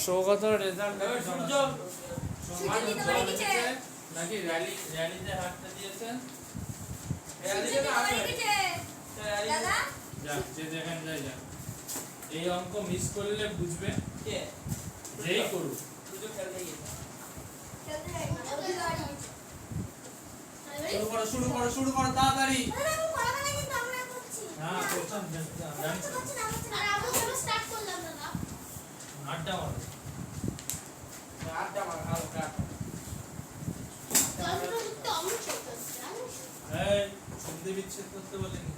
Saugata result সূর্য নাকি র্যালিতে হাতটা দিয়েছেন এই অঙ্ক মিস করলে বুঝবে কে যেই করুক শুরু করো তাড়াতাড়ি হ্যাঁ করছেন আড্ডা মারো সন্ধি বিচ্ছেদ করতে বলেনি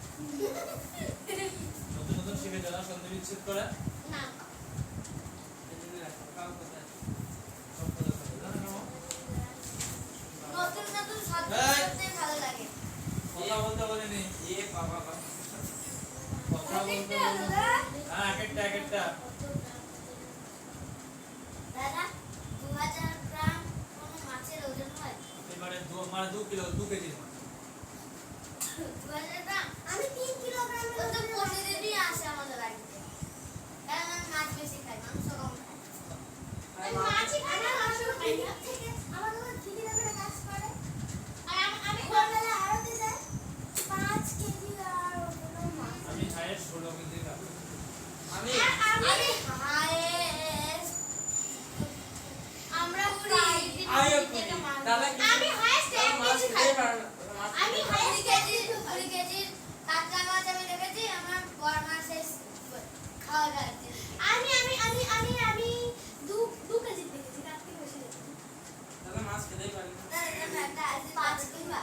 নতুন নতুন শিখে যারা সন্ধি বিচ্ছেদ করে না নতুন নতুন শব্দ বলতে ভালো লাগে কথা বলতে বলেনি বাবা কথা বলতে হ্যাঁ একটা দাদা 2000 গ্রাম কোন মাছের ওজন হয় এবারে 2 কিলো 2 কেজি মাছ 2000 গ্রাম আমি 3 কিলোগ্রাম ওজন প্রতিদিনই আসে আমাদের বাড়িতে কারণ আমি মাছ বেশি খাই মাংস কম খাই আমি মাছই খাই না মাংস খাই না থেকে আমার বাবা দিদি করে কাজ করে আর আমি ভোরবেলা আড়তে যাই 5 কেজি আর ওজন মাছ আমি হাইয়েস্ট 16 কেজি খাই আমি হাইয়েস্ট আমরা দাদা আমি হাইয়েস্ট 1 কেজি খাই আমি হাইয়েস্ট কেজি 2 কেজি কাতলা মাছ আমি দেখেছি আমার বড় মাছ খাওয়া যায় আমি 2 কেজি দেখেছি তার থেকে বেশি দেখেছি দাদা মাছ খেতেই পারি না 5 কেজি না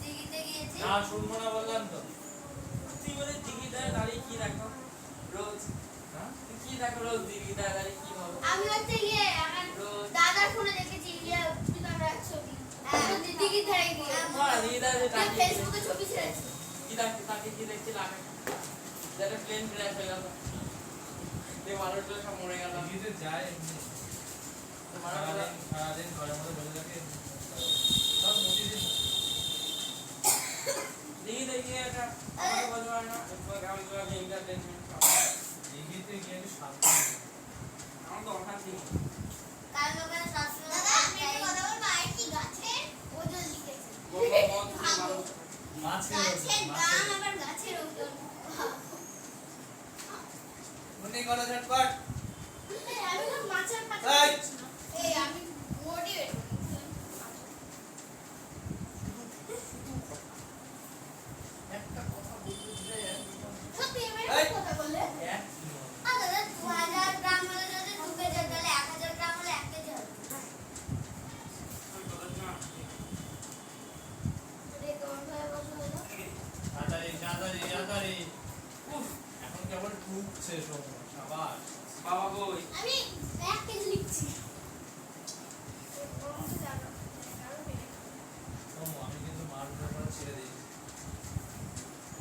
দিঘিতে গিয়েছি না শুনবো না বললাম তো তুই বলে দিঘিতে দাঁড়িয়ে কি দেখো রোজ হ্যাঁ কি দেখো রোজ দিঘিতে দাঁড়িয়ে কি ভাবো আমি হচ্ছে গিয়ে আমার দাদার ফোনে দেখেছি ইয়ে পিতামরা ছবি দিঘি ধারে গিয়ে বড় দিঘিতে দাঁড়িয়ে ফেসবুকে ছবি ছেড়েছি কি দেখতে তাকে কি দেখছি লাগে যেটা প্লেন ক্র্যাশ হয়ে গেল এই মানুষগুলো সব মরে গেল দিঘিতে যায় সারাদিন ঘরের মধ্যে বসে থাকে সব প্রতিদিন দিঘিতে গিয়ে একটা বলতে পারে না আমি এন্টারটেনমেন্ট দিঘিতে গিয়ে আমি শান্তি আমার তো অশান্তি কাল ওখানে সবসময় দাদা আপনি একটু কথা বলবো আর কি গাছের ওজন লিখেছে গাছের দাম আবার গাছের ওজন মনে করো ঝটপট আমি তো মাছের পাতা এই আমি মোটিভেট একটা কথা বলতে দিলে সত্যি আমি কথা বললে দাদা 2000 গ্রাম হলে যদি 2 কেজি তাহলে 1000 গ্রাম হলে 1 কেজি হবে এখন কেবল টুকছে সব সাবাস বাবা কই আমি 1 কেজি লিখছি আমি কিন্তু মার ব্যাপার ছেড়ে দিয়েছি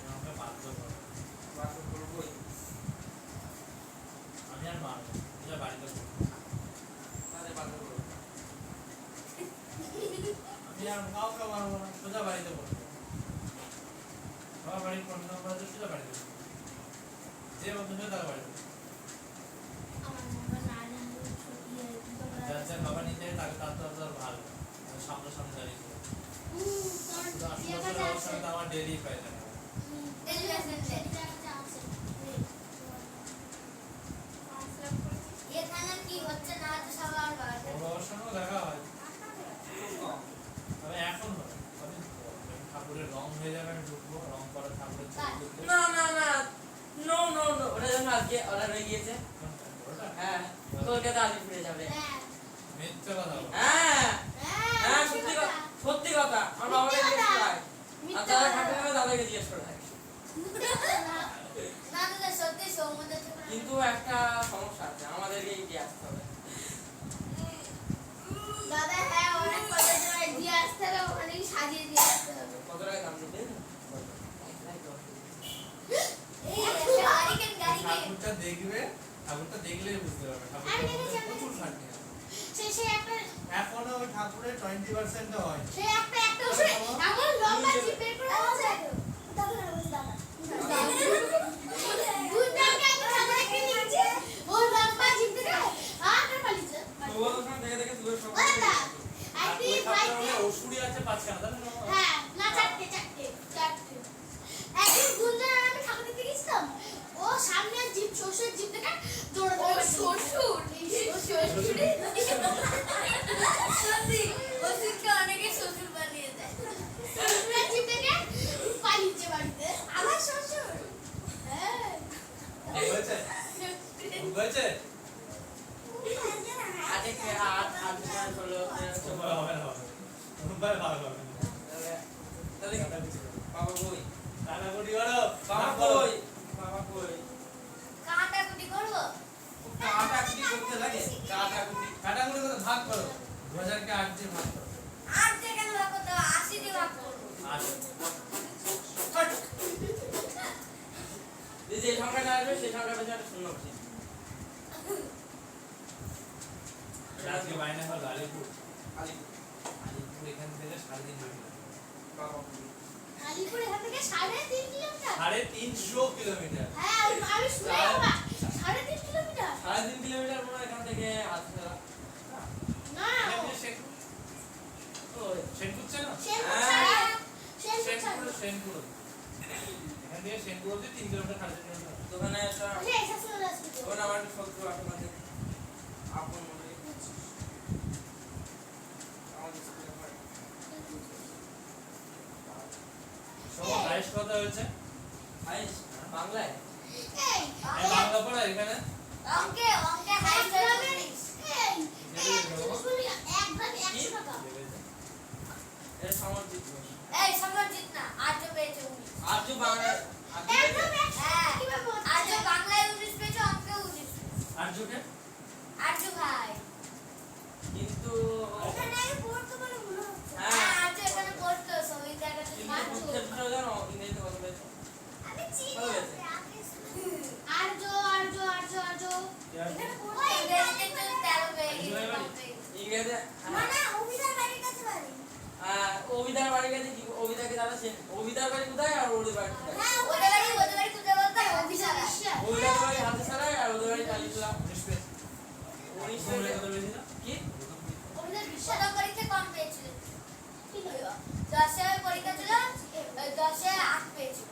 আমাকে বাধ্য করবই আমি আর মারবো যা বাড়িতে তাহলে বাধ্য করবো আমি আর কাউকে মারবো না সোজা বাড়িতে পড়বো সবার বাড়ি পড়াশোনা করা সোজা বাড়িতে পড়বো যে বন্ধু তার বাড়িতে যার যার বাবা নিতে তাকে তার ভালো সামনে সামনে দাঁড়িয়ে আমার ডেলি পাই না এখানে কি হচ্ছে না হচ্ছে সবার বাবার সঙ্গেও দেখা হয় তবে এখন ঠাকুরের রং হয়ে যাবে আমি ঢুকবো রং করা ঠাকুরের ছবি না না না নো নো নো ওটা যখন আজকে অর্ডার হয়ে গিয়েছে হ্যাঁ কলকাতা আজকে ফিরে যাবে মিথ্যা কথা হ্যাঁ হ্যাঁ সত্যি কথা আমার বাবাকে জিজ্ঞেস করাই আর দাদা ঠাকুরকে দাদাকে জিজ্ঞেস করাই না দাদা সত্যি সৌমদা কিন্তু একটা সমস্যা আছে আমাদেরকে এগিয়ে আসতে হবে দাদা হ্যাঁ অনেক কথা জন্য দিয়ে আসতে হবে ওখানে সাজিয়ে দিয়ে আসতে হবে কত টাকা দাম নেবে এই আরিকেন গাড়ি ঠাকুরটা দেখবে ঠাকুরটা দেখলেই বুঝতে পারবে ঠাকুরটা প্রচুর খাটনি সে একটা এখনো ওই ঠাকুরের 20% হয় সে একটা এমন লম্বা জিপ বের করে আছে দাদা দুধটাকে একটা ঠাকুরের নিচে ও লম্বা জিপ শ্বশুর শ্বশুরে সত্যি ওষুধকে অনেকে শ্বশুর বানিয়ে দেয় শ্বশুরের চিপেকে পালিয়েছে বাড়িতে আমার শ্বশুর হ্যাঁ হয়েছে হয়েছে আজকে আজ হলো হবে না ভালো হবে তাহলে বাবা কই কানাকুটি করো বাবা কই বাবা কই কাটাকুটি করবো কাটাকুটি করতে লাগে কাটাকুটি কানাকুটি করে ভাগ করো 2000 কে 8 দিয়ে ভাগ করো আর থেকে ভাগ করতে 80 দিয়ে ভাগ করবো 8 যে সংখ্যাটা আসবে সেই সংখ্যাটা একটা শূন্য বসে আজকে বাইনা হলো আলিপুর আলিপুর আলিপুর এখান থেকে 3.5 কিলোমিটার বাবা আলিপুর এখান থেকে 3.5 কিলোমিটার 350 কিলোমিটার হ্যাঁ আমি শুনে বাবা 3.5 কিলোমিটার 3.5 কিলোমিটার মনে হয় এখান থেকে আসছে না এখানে শেখপুর চেনো শেনপুর শেনপুর এখান থেকে শেনপুর অবধি 3 কিলোমিটার 3.5 কিলোমিটার দোকানে একটা ওই এসে চলে আসবে ওখানে আমার একটা শত্রু আছে মানে আপন মনে আমাদের স্কুলে পড়ে সব হাইস্ট কথা হয়েছে আইস বাংলায় এই এই বাংলা পড়া এখানে অঙ্কে হাই করবে এই এক ভাগ 100 টাকা এর সমর্থিত এই সমর্জিত না আজ পেয়েছে 19 আজও বাংলা একদম হ্যাঁ আজ বাংলায় 19 পেয়েছে অঙ্কে 19 আর্যকে আজ ভাই কিন্তু এখানে পড়তে বলে মনে হচ্ছে হ্যাঁ। হ্যাঁ আজ এখানে পড়তে সবই জায়গাতে কিন্তু মাছ দুঃখের বিষয় জানো ইংরেজিতে কত পেয়েছে আমি চিনি ভালো হয়েছে। আর্য এখানে পড়তে ইংরেজিতে তো 13 পেয়ে গেছে ইংরেজি মানে অভিধার বাড়ির কাছে বাড়ি অভিদার বাড়ি গেছে কি অভিদাকে দাদা সে অভিদার বাড়ি কোথায় আর ওদের বাড়ি কোথায় হ্যাঁ ওদের বাড়ি কোথায় বলতে অভিধার অভিদার বাড়ি হাতে সারায় আর ওদের বাড়ি কালীতলা 19 পেয়েছে 19 তোমরা কত পেয়েছিল কি অভিধার বিশ্বটা পরীক্ষা কম পেয়েছিল কি হলো 10 এর পরীক্ষা ছিল 10 এ 8 পেয়েছিল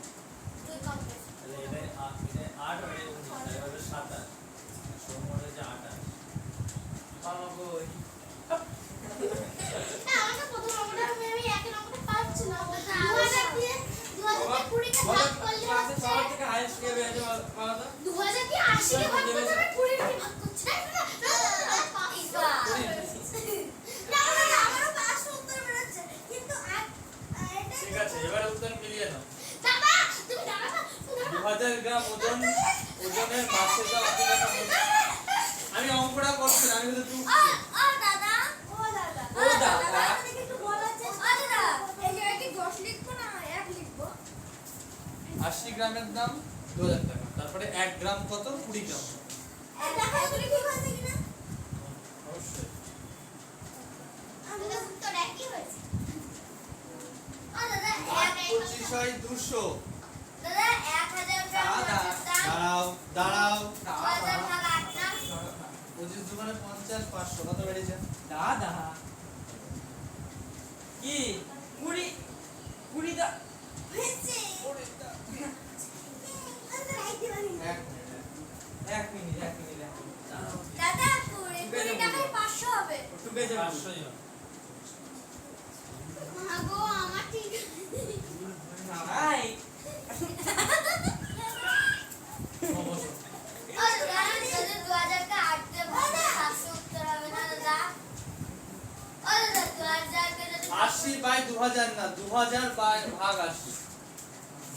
দুই কম পেয়েছিল তাহলে এটা 8 আর 19 তাহলে হবে 27 সময় হচ্ছে 28 বাবা কই না আমাকে প্রথম নম্বরটা আমি এক নম্বরটা পাচ্ছিলাম 2000 দিয়ে 2020 কে ভাগ করলে ক্লাসে হচ্ছে সবার থেকে হাইয়েস্ট কে পেয়েছে বলো তো 2000 দিয়ে 80 কে ভাগ করতে হবে 20 কে ভাগ করছে না আমারও পাঁচ উত্তর বেরোচ্ছে কিন্তু এটা ঠিক আছে এবারে উত্তর মিলিয়ে নাও বাবা তুমি দাঁড়াবা 2000 গ্রাম ওজনের মাছের দাম 80 টাকা মূল্য। আমি অঙ্কটা করছি না, আমি শুধু দাদা ও দাদা। আমাকে একটু বলার চেষ্টা দাদা এই জায়গায় কি 10 লিখবো না 1 লিখবো 80 গ্রামের দাম 2000 টাকা তারপরে 1 গ্রাম কত 20 গ্রাম দেখা তুমি ঠিক হয়েছে কিনা অবশ্যই আমাদের উত্তর একই হয়েছে দাদা 25 হয় 200 দাদা 1000 গ্রাম দাদা, দাম দাঁড়াও 2000 ভাগ 8 না 25 দোকানে 50 500 কত বেড়েছে দাদা কি 20 দা হয়েছে দাদা রাইতে বানি 1 মিনিট দাদা 20 টাকায় 500 হবে একটু বেঁচে 500 জন মাগো আমার ঠিক নাই অবশ্যই আশি বাই 2000 না 2000 বাই ভাগ 80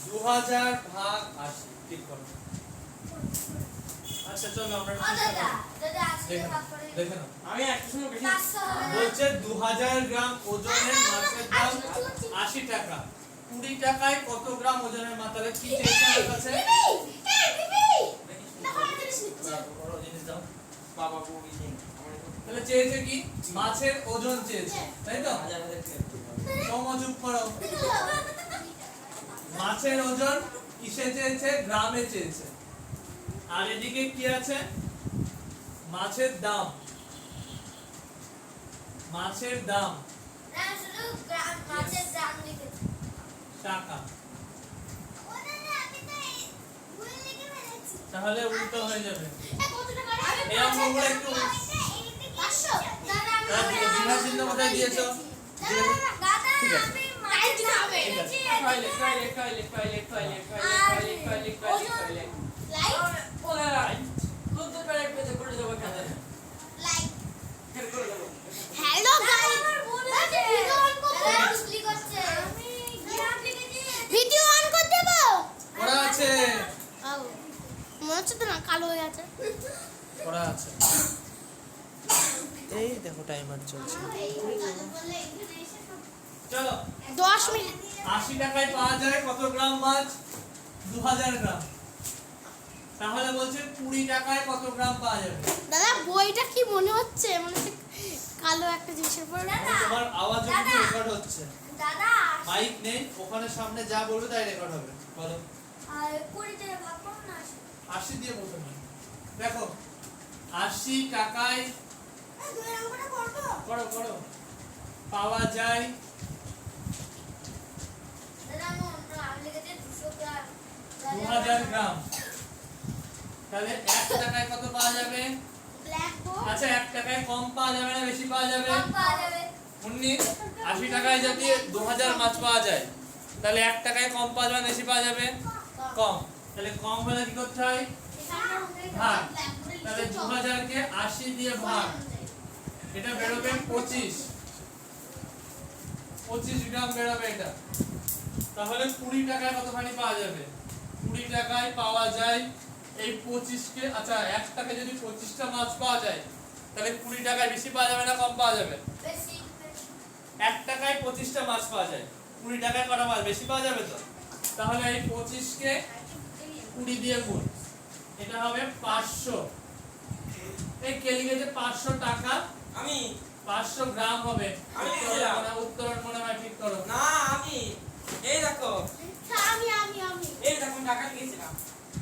2000 ভাগ 80 ঠিক করো আচ্ছা চলো আমরা দেখে নাও আমি একটা সময় বেশি বলছে 2000 গ্রাম ওজনের মাছের দাম 80 টাকা 20 টাকায় কত গ্রাম ওজনের মাছ তাহলে কি চেয়েছে আমার কাছে বড় জিনিস দাও বাবা বউই দিন আমার তাহলে চেয়েছে কি মাছের ওজন চেয়েছে তাই তো হাজার সমযোগ করো মাছের ওজন কিসে চেয়েছে গ্রামে চেয়েছে আর এদিকে কি আছে মাছের দাম টাকা তাহলে উল্টো হয়ে যাবে এই অঙ্কগুলো একটু দ্বিঘা চিহ্ন কোথায় দিয়েছো? ঠিক আছে। হ্যালো গাইস ভিডিও অন করে দেব পড়া আছে, মনে হচ্ছে তো না কালো হয়ে আছে পড়া আছে। এই দেখো টাইমার চলছে। চলো 10 মিনিট 80 টাকায় পাওয়া যায় কত গ্রাম মাছ? 2000 গ্রাম। তাহলে বলছে 20 টাকায় কত গ্রাম পাওয়া যাবে? দাদা বইটা কি মনে হচ্ছে মনে হচ্ছে কালো একটা জিনিসের উপর তোমার আওয়াজ কিন্তু রেকর্ড হচ্ছে। দাদা মাইক নেই, ওখানে সামনে যা বলবে তাই রেকর্ড হবে। বলো। আর 20 টাকা ভাগ করো না 80 দিয়ে প্রথমে দেখো 80 টাকায় দুই নম্বরটা করবো করো করো পাওয়া যায় দাদা আমি লিখেছি 200 গ্রাম 2000 গ্রাম। তাহলে 1 টাকায় কত পাওয়া যাবে? ব্ল্যাক বোর্ড আচ্ছা 1 টাকায় কম পাওয়া যাবে না বেশি পাওয়া যাবে? কম পাওয়া যাবে 19 80 টাকায় যদি 2000 মাছ পাওয়া যায় তাহলে 1 টাকায় কম পাওয়া যাবে না বেশি পাওয়া যাবে? কম। তাহলে কম হলে কি করতে হয়? ভাগ। তাহলে 2000 কে 80 দিয়ে ভাগ, এটা বেরোবে 25 গ্রাম বেরোবে এটা। তাহলে 20 টাকায় কতখানি পাওয়া যাবে? 20 টাকায় পাওয়া যায় এই 25 কে, আচ্ছা 1 টাকায় যদি 25টা মাছ পাওয়া যায় তাহলে 20 টাকায় বেশি পাওয়া যাবে না কম পাওয়া যাবে? বেশি 1 টাকায় 25টা মাছ পাওয়া যায়, 20 টাকায় কটা মাছ বেশি পাওয়া যাবে তো? তাহলে এই 25 কে 20 দিয়ে গুণ, এটা হবে 500। এই কে লিখেছে 500 টাকা? আমি 500 গ্রাম হবে। আমি লিখেছিলাম। উত্তরণ মনে হয় ঠিক করো। না আমি এই দেখো আমি এই দেখো টাকা লিখেছিলাম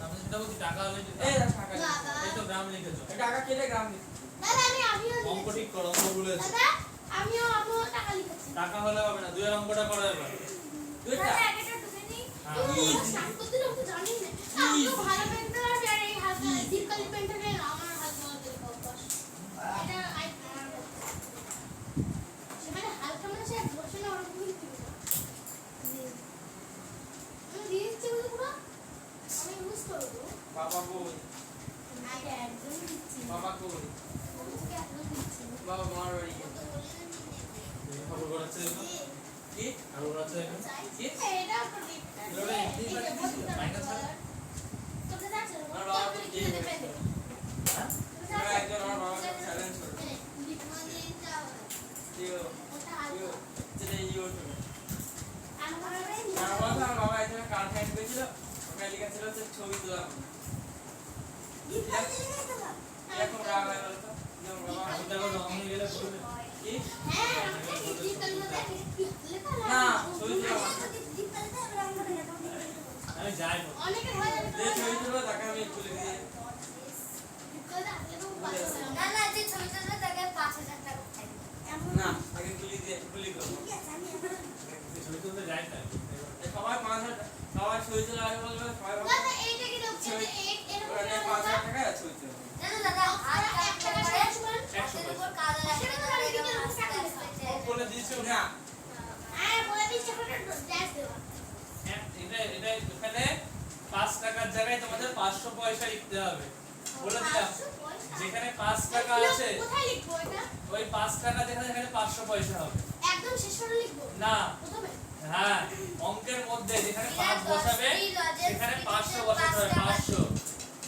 আমি যেটা বলছি টাকা হলে এই দেখো টাকা দাদা এই তো গ্রাম লিখেছো। এই টাকা কেটে গ্রাম লিখেছি। দাদা আমিও অঙ্ক লিখেছি ঠিক করো, অঙ্ক ভুলে গেছো। দাদা আমিও টাকা লিখেছি টাকা হলে হবে না, দুইয়ের অঙ্কটা করো এবার। দুইটা দাদা এটা ঢুকে নি হ্যাঁ। শাক করতে তো জানি না আমিও ভালো পেনটা আর এই হালকা ডিপকালি পেনটা নিয়ে আমার হালকা মতো অভ্যাস এটা আই সেখানে হালকা মানে সে বসে না ওরকমই কিনবো আমি দিয়েছি পুরো আমি ইউজ করবো বাবা কই আগে একদম দিচ্ছি বাবা কই ওকে একদম দিচ্ছি বাবা মার বাড়ি গেছে। খবর করাচ্ছে দেখো। কি খবর করাচ্ছে দেখো। কি এটা তো লিখতে এগুলো এমনি পাঠিয়ে দিয়েছিল, মাইনাস হবে। তোকে যাচ্ছে আমার বাবা তো দিয়ে দেবে দিয়েছে। ওরা একজন আমার বাবাকে চ্যালেঞ্জ করবে ইউ ইউ যেটা ইউ আমার বাবা একজন কার্ড হ্যান্ড করেছিল ওখানে লেখা ছিল হচ্ছে ছবি তোলা এরকম রাগ হয় বলতো যেমন বাবা আমি দেখো রং হয়ে গেলে বলবে। কি না আমি যাই বল। অনেকের হয়ে যাবে যে ছবি তুলবো তাকে আমি তুলে দিয়ে না তাকে তুলি দিয়ে তুলি করবো ছবি তুলতে যাই তাই। সবাই 5,000 সবাই ছবি তোলা আগে বলবে সবাই ভাববে ওখানে 5,000 টাকা ছবি তুলবে ও বলে দিয়েছে না এটা এখানে 5 টাকার জায়গায় তোমাদের 500 পয়সা লিখতে হবে। বলে দিলাম যেখানে 5 টাকা আছে কোথায় লিখবো এটা ওই 5 টাকা যেখানে এখানে 500 পয়সা হবে। একদম শেষ করে লিখবো না, প্রথমে হ্যাঁ অঙ্কের মধ্যে যেখানে 5 বসাবে সেখানে 500 বসাতে হবে। 500,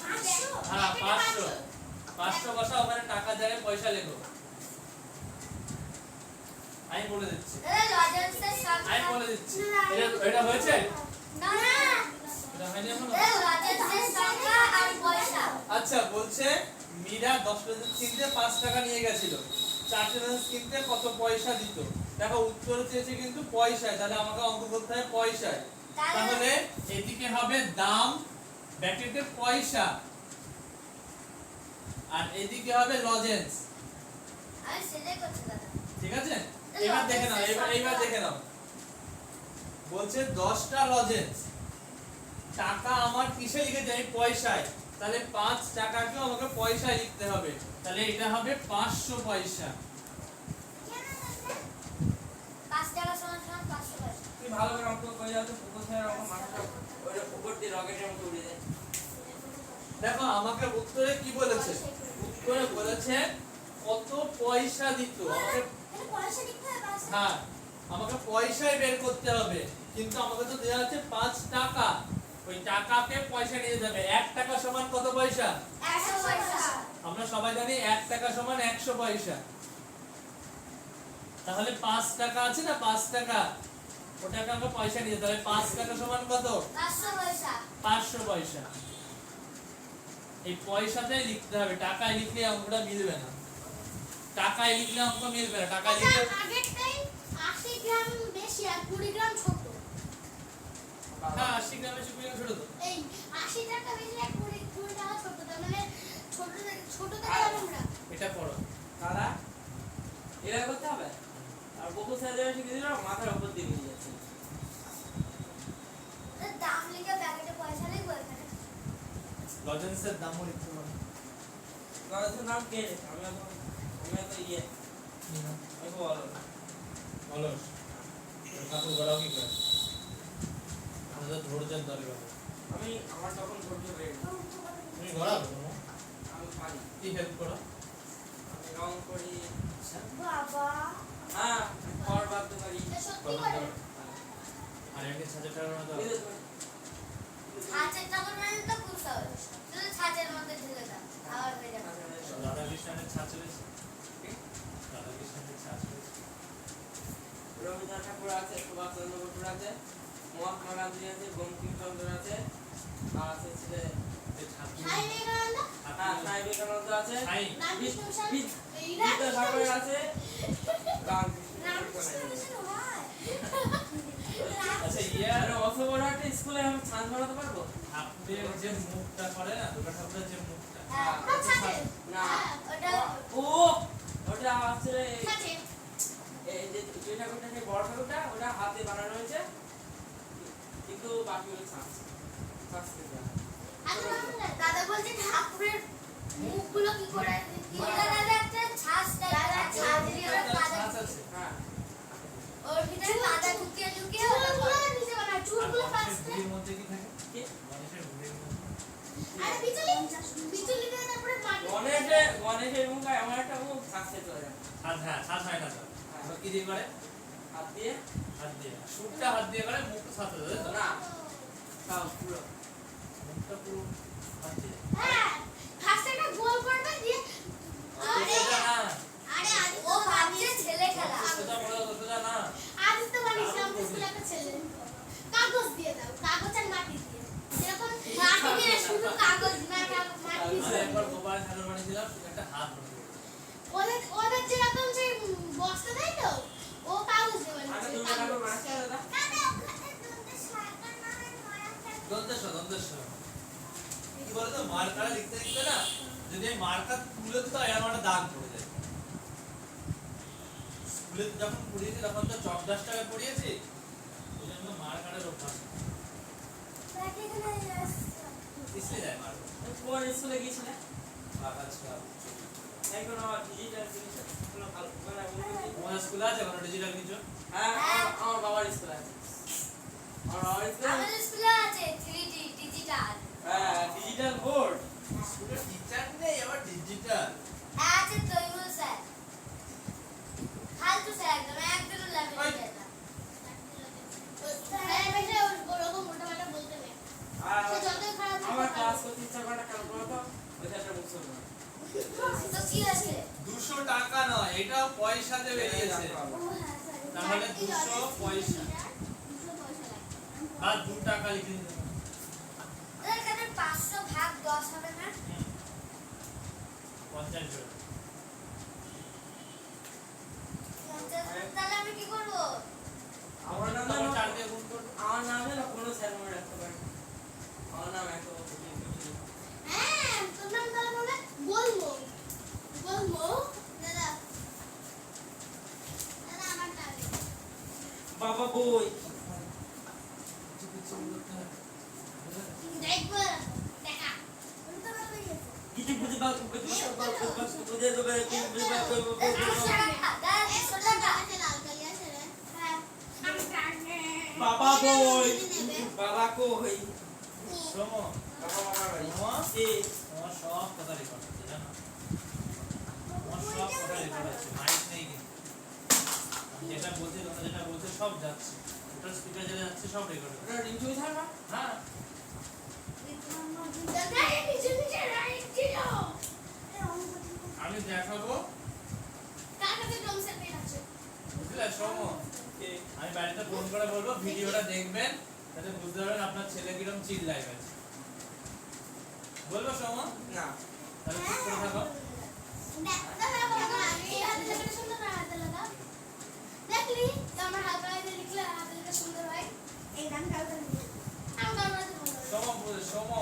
500 হ্যাঁ 500 বসাও, ওখানে টাকার জায়গায় পয়সা লেখো। আমি বলে দিচ্ছি, আমি বলে দিচ্ছি। এটা হয়েছে? না না এটা হয়নি এখনো? আচ্ছা বলছে মীরা 10 পেন্সিল কিনতে 5 টাকা নিয়ে গেছিল, 4 পেন্সিল কিনতে কত পয়সা দিত? দেখো উত্তর চেয়েছে কিন্তু পয়সায়, তাহলে আমাকে অঙ্ক করতে হবে পয়সায়। তাহলে এদিকে হবে দাম ব্র্যাকেটে পয়সা আর এদিকে হবে লজেন্স। ঠিক আছে, এবার দেখে নাও, এইবার দেখে নাও। বলছে 10টা লজেন্স, টাকা আমার কিসে লিখেছে? আমি পয়সায়। তাহলে 5 টাকাকেও আমাকে পয়সা লিখতে হবে, তাহলে এটা হবে 500 পয়সা। 5 টাকা সমান সমান 500 পয়সা। তুমি ভালো করে অঙ্ক করে যাও তো, পুকুর স্যার আমার মাথাটা ওই উপর দিয়ে রকেটের মতো উড়ে যায়। দেখো আমাকে উত্তরে কি বলেছে, উত্তরে বলেছে কত পয়সা দিত আমাকে। এটা পয়সা লিখতে হবে 5 টাকা। হ্যাঁ, আমাকে পয়সাই বের করতে হবে, কিন্তু আমাকে তো দেওয়া আছে 5 টাকা। ওই টাকাকে পয়সা নিয়ে যাবে। 1 টাকা সমান কত পয়সা? 100 পয়সা। আমরা সবাই জানি 1 টাকা সমান 100 পয়সা। তাহলে 5 টাকা আছে না, 5 টাকা, ওটাকে আমরা পয়সা নিয়ে, তাহলে 5 টাকা সমান কত? 500 পয়সা। 500 পয়সা। এই পয়সাটাই লিখতে হবে, টাকায় লিখলে অঙ্কটা মিলবে না। টাকায় লিখলে অঙ্ক মিলবে না, টাকায় লিখলে আগেরটাই 80 গ্রাম বেশি আর 20 গ্রাম ছোট। হ্যাঁ 80 গ্রামের চেয়ে ছোট তো। এই 80 টাকা বেশি আর 20 টাকা ছোট, তার মানে ছোট থেকে আমরা এটা পড়ো। দাদা এরা করতে হবে। আর পুকুর স্যার যেটা শিখিয়ে দিল মাথার উপর দিয়ে নিয়ে যাচ্ছে। দাম লিখে ব্যাগেটে পয়সা লিখবো এখানে। লজেন্সের দামও লিখতে পারো। গণেশের নাম কে রেখে? আমি তো ইয়ে আমি তো বলো অলস ঠাকুর গড়াও কি করে? আমাদের ধৈর্যের দরকার। আমি আমার তখন ধৈর্য বেড়ে গেছে। তুমি গড়াও না? আমি পারি। কি হেল্প করো? আমি রং করি। বাবা হ্যাঁ ঘর বাঁধতে পারি। এটা সত্যি করে আর এমনি ছাদের টাকার মতো বুঝতে পারি। ছাঁচের চাদর মানে তো খুব সহজ, শুধু ছাঁচের মধ্যে ঢেলে দাও আবার হয়ে যাবে। রাধা কৃষ্ণের ছাঁচ রয়েছে। রাধা কৃষ্ণের ছাঁচ রয়েছে। রবীন্দ্রনাথ ঠাকুর আছে, সুভাষচন্দ্র বসু আছে, মহাত্মা গান্ধী আছে, বঙ্কিমচন্দ্র আছে, আর আছে ছেলে সাই বিবেকানন্দ, হ্যাঁ স্বামী বিবেকানন্দ আছে, রামকৃষ্ণ মিশন, বিদ্যাসাগর আছে, রামকৃষ্ণ মিশন হয়। আচ্ছা ইয়া আর অত বড় একটা স্কুলে আমি ছাঁচ বানাতে পারবো? ঠাকুরের যে মুখটা করে না, দুর্গা ঠাকুরের যে মুখটা, হ্যাঁ, ওটা ছাঁচের। না হ্যাঁ, ওটা ও ওটা আছে ছাঁচের। এই যে ঠাকুরটা সেই বড় ঠাকুরটা ওটা হাতে বানানো হয়েছে, কিন্তু বাকিগুলো ছাঁচ ছাঁচ থেকে বানানো। দাদা বলছে ঠাকুরের মুখগুলো কি করে ওটা দাদা একটা ছাঁচ দাদা ছাঁচ দিয়ে ওরা কাদা ছাঁচ আছে। হ্যাঁ ওর ভিতরে কাদা ঢুকিয়ে চুলগুলো নিচে বানায়, চুলগুলো আর ফার্স্টে ঘুড়ির মধ্যে কি থাকে? কি? মানুষের ঘুড়ির মধ্যে। আরে বিচুলি দিয়ে তারপরে মাটি গণেশের মুখ আর এমন একটা মুখ ছাঁচে চলে যাবে। ছাঁচ, হ্যাঁ ছাঁচ হয় না তো। আবার কি দিয়ে করে? হাত দিয়ে হাত দিয়ে। সুটটা হাত দিয়ে করে, মুখটা ছাঁচ হয়ে যায় তো? না সব পুরো মুখটা পুরো হাত দিয়ে। হ্যাঁ ফার্স্টে একটা গোল করবে দিয়ে আরে সোজা না, আরে আজ ও ভাবছে ছেলে খেলা সোজা বড় সোজা না। আজ তো বানিস না স্কুলে একটা ছেলে কাগজ দিয়ে দাও, কাগজ আর মাটি দিয়ে যেরকম মাটি দিয়ে শুধু কাগজ না মাটি আর একবার গোপাল ঠাকুর বানিয়েছিলাম, একটা হাত বানিয়ে দিয়েছিলাম। ওদের যেরকম সেই বস্তা দেয় তো ও কাগজ দিয়ে আচ্ছা বানিয়েছে তুমি কাগজ। ঠাকুর বানাচ্ছো দাদা? দন্তেশ্বর। কি বলতো, মার্কারে লিখতে লিখতে না, যদি এই মার্কার তুলে দিত এরকম একটা দাগ পড়ে যায়। স্কুলে যখন পড়িয়েছি তখন তো চক ডাস্টারে পড়িয়েছি, ওই জন্য মার্কারের অভ্যাস পিছলে যায় মার্কার। কোন স্কুলে গিয়েছিলে? আচ্ছা, এখন ডিজিটাল জিনিস কোনো ভালো মানে তোমাদের স্কুলে আছে কোনো ডিজিটাল কিছু? হ্যাঁ আমার বাবার স্কুল আছে। আমার বাবার স্কুল আমাদের স্কুলে আছে 3D ডিজিটাল হ্যাঁ ডিজিটাল বোর্ড। স্কুলে টিচার নেই, আবার ডিজিটাল। আছে তৈমুল স্যার ফালতু স্যার একদম লাগে না স্যার বেশি ওরকম মোটামুটি বলতে নেই আর সে যতই খারাপ আমার ক্লাস করতে ইচ্ছা করে না কেন বলো তো? ওই একটা বুঝছো না। তো কি আছে 200 টাকা নয়, এটা পয়সাতে বেরিয়েছে। তাহলে 200 পয়সা। আর 2 টাকা লিখে দিতে হবে। এখানে 500 ভাগ 10 হবে না 50 জন। 50 তাহলে আমি কি করব আমার নাম তারপর 4 দিয়ে গুণ করবে। আমার নাম যেন কোনো স্যার মনে রাখতে পারে। আমার নাম এত হ্যাঁ তোর নাম তাহলে বলে বলবো দাদা দাদা আমার নাম বাবা বই দেখবো দেখা আমি তো বুঝে দেবে কি বুঝবে করবো বাবা কই বাবা কই শোনো বাবা মামার বাড়ি তোমার কি তোমার সব কথা রেকর্ড হচ্ছে জানো তোমার সব কথা রেকর্ড হচ্ছে মাইক নেই কিন্তু আমি যেটা বলছি তোমরা যেটা বলছো সব যাচ্ছে ওটার স্পিকার যেটা যাচ্ছে সব রেকর্ড হচ্ছে ওটা রিংটুই থাকবা হ্যাঁ আমি দেখাবো বুঝলে শোনো আমি বাড়িতে ফোন করে বলবো ভিডিওটা দেখবেন তাতে বুঝতে পারবেন আপনার ছেলে কিরকম চিল্লায় গেছে বলবো সোমা না তাহলে চুপ করে থাকো দেখলি আমার হাত পায়ে লিখলে হাতটা সুন্দর হয় এই গান গাওয়া আমি গাওয়া সোমা বলে সোমা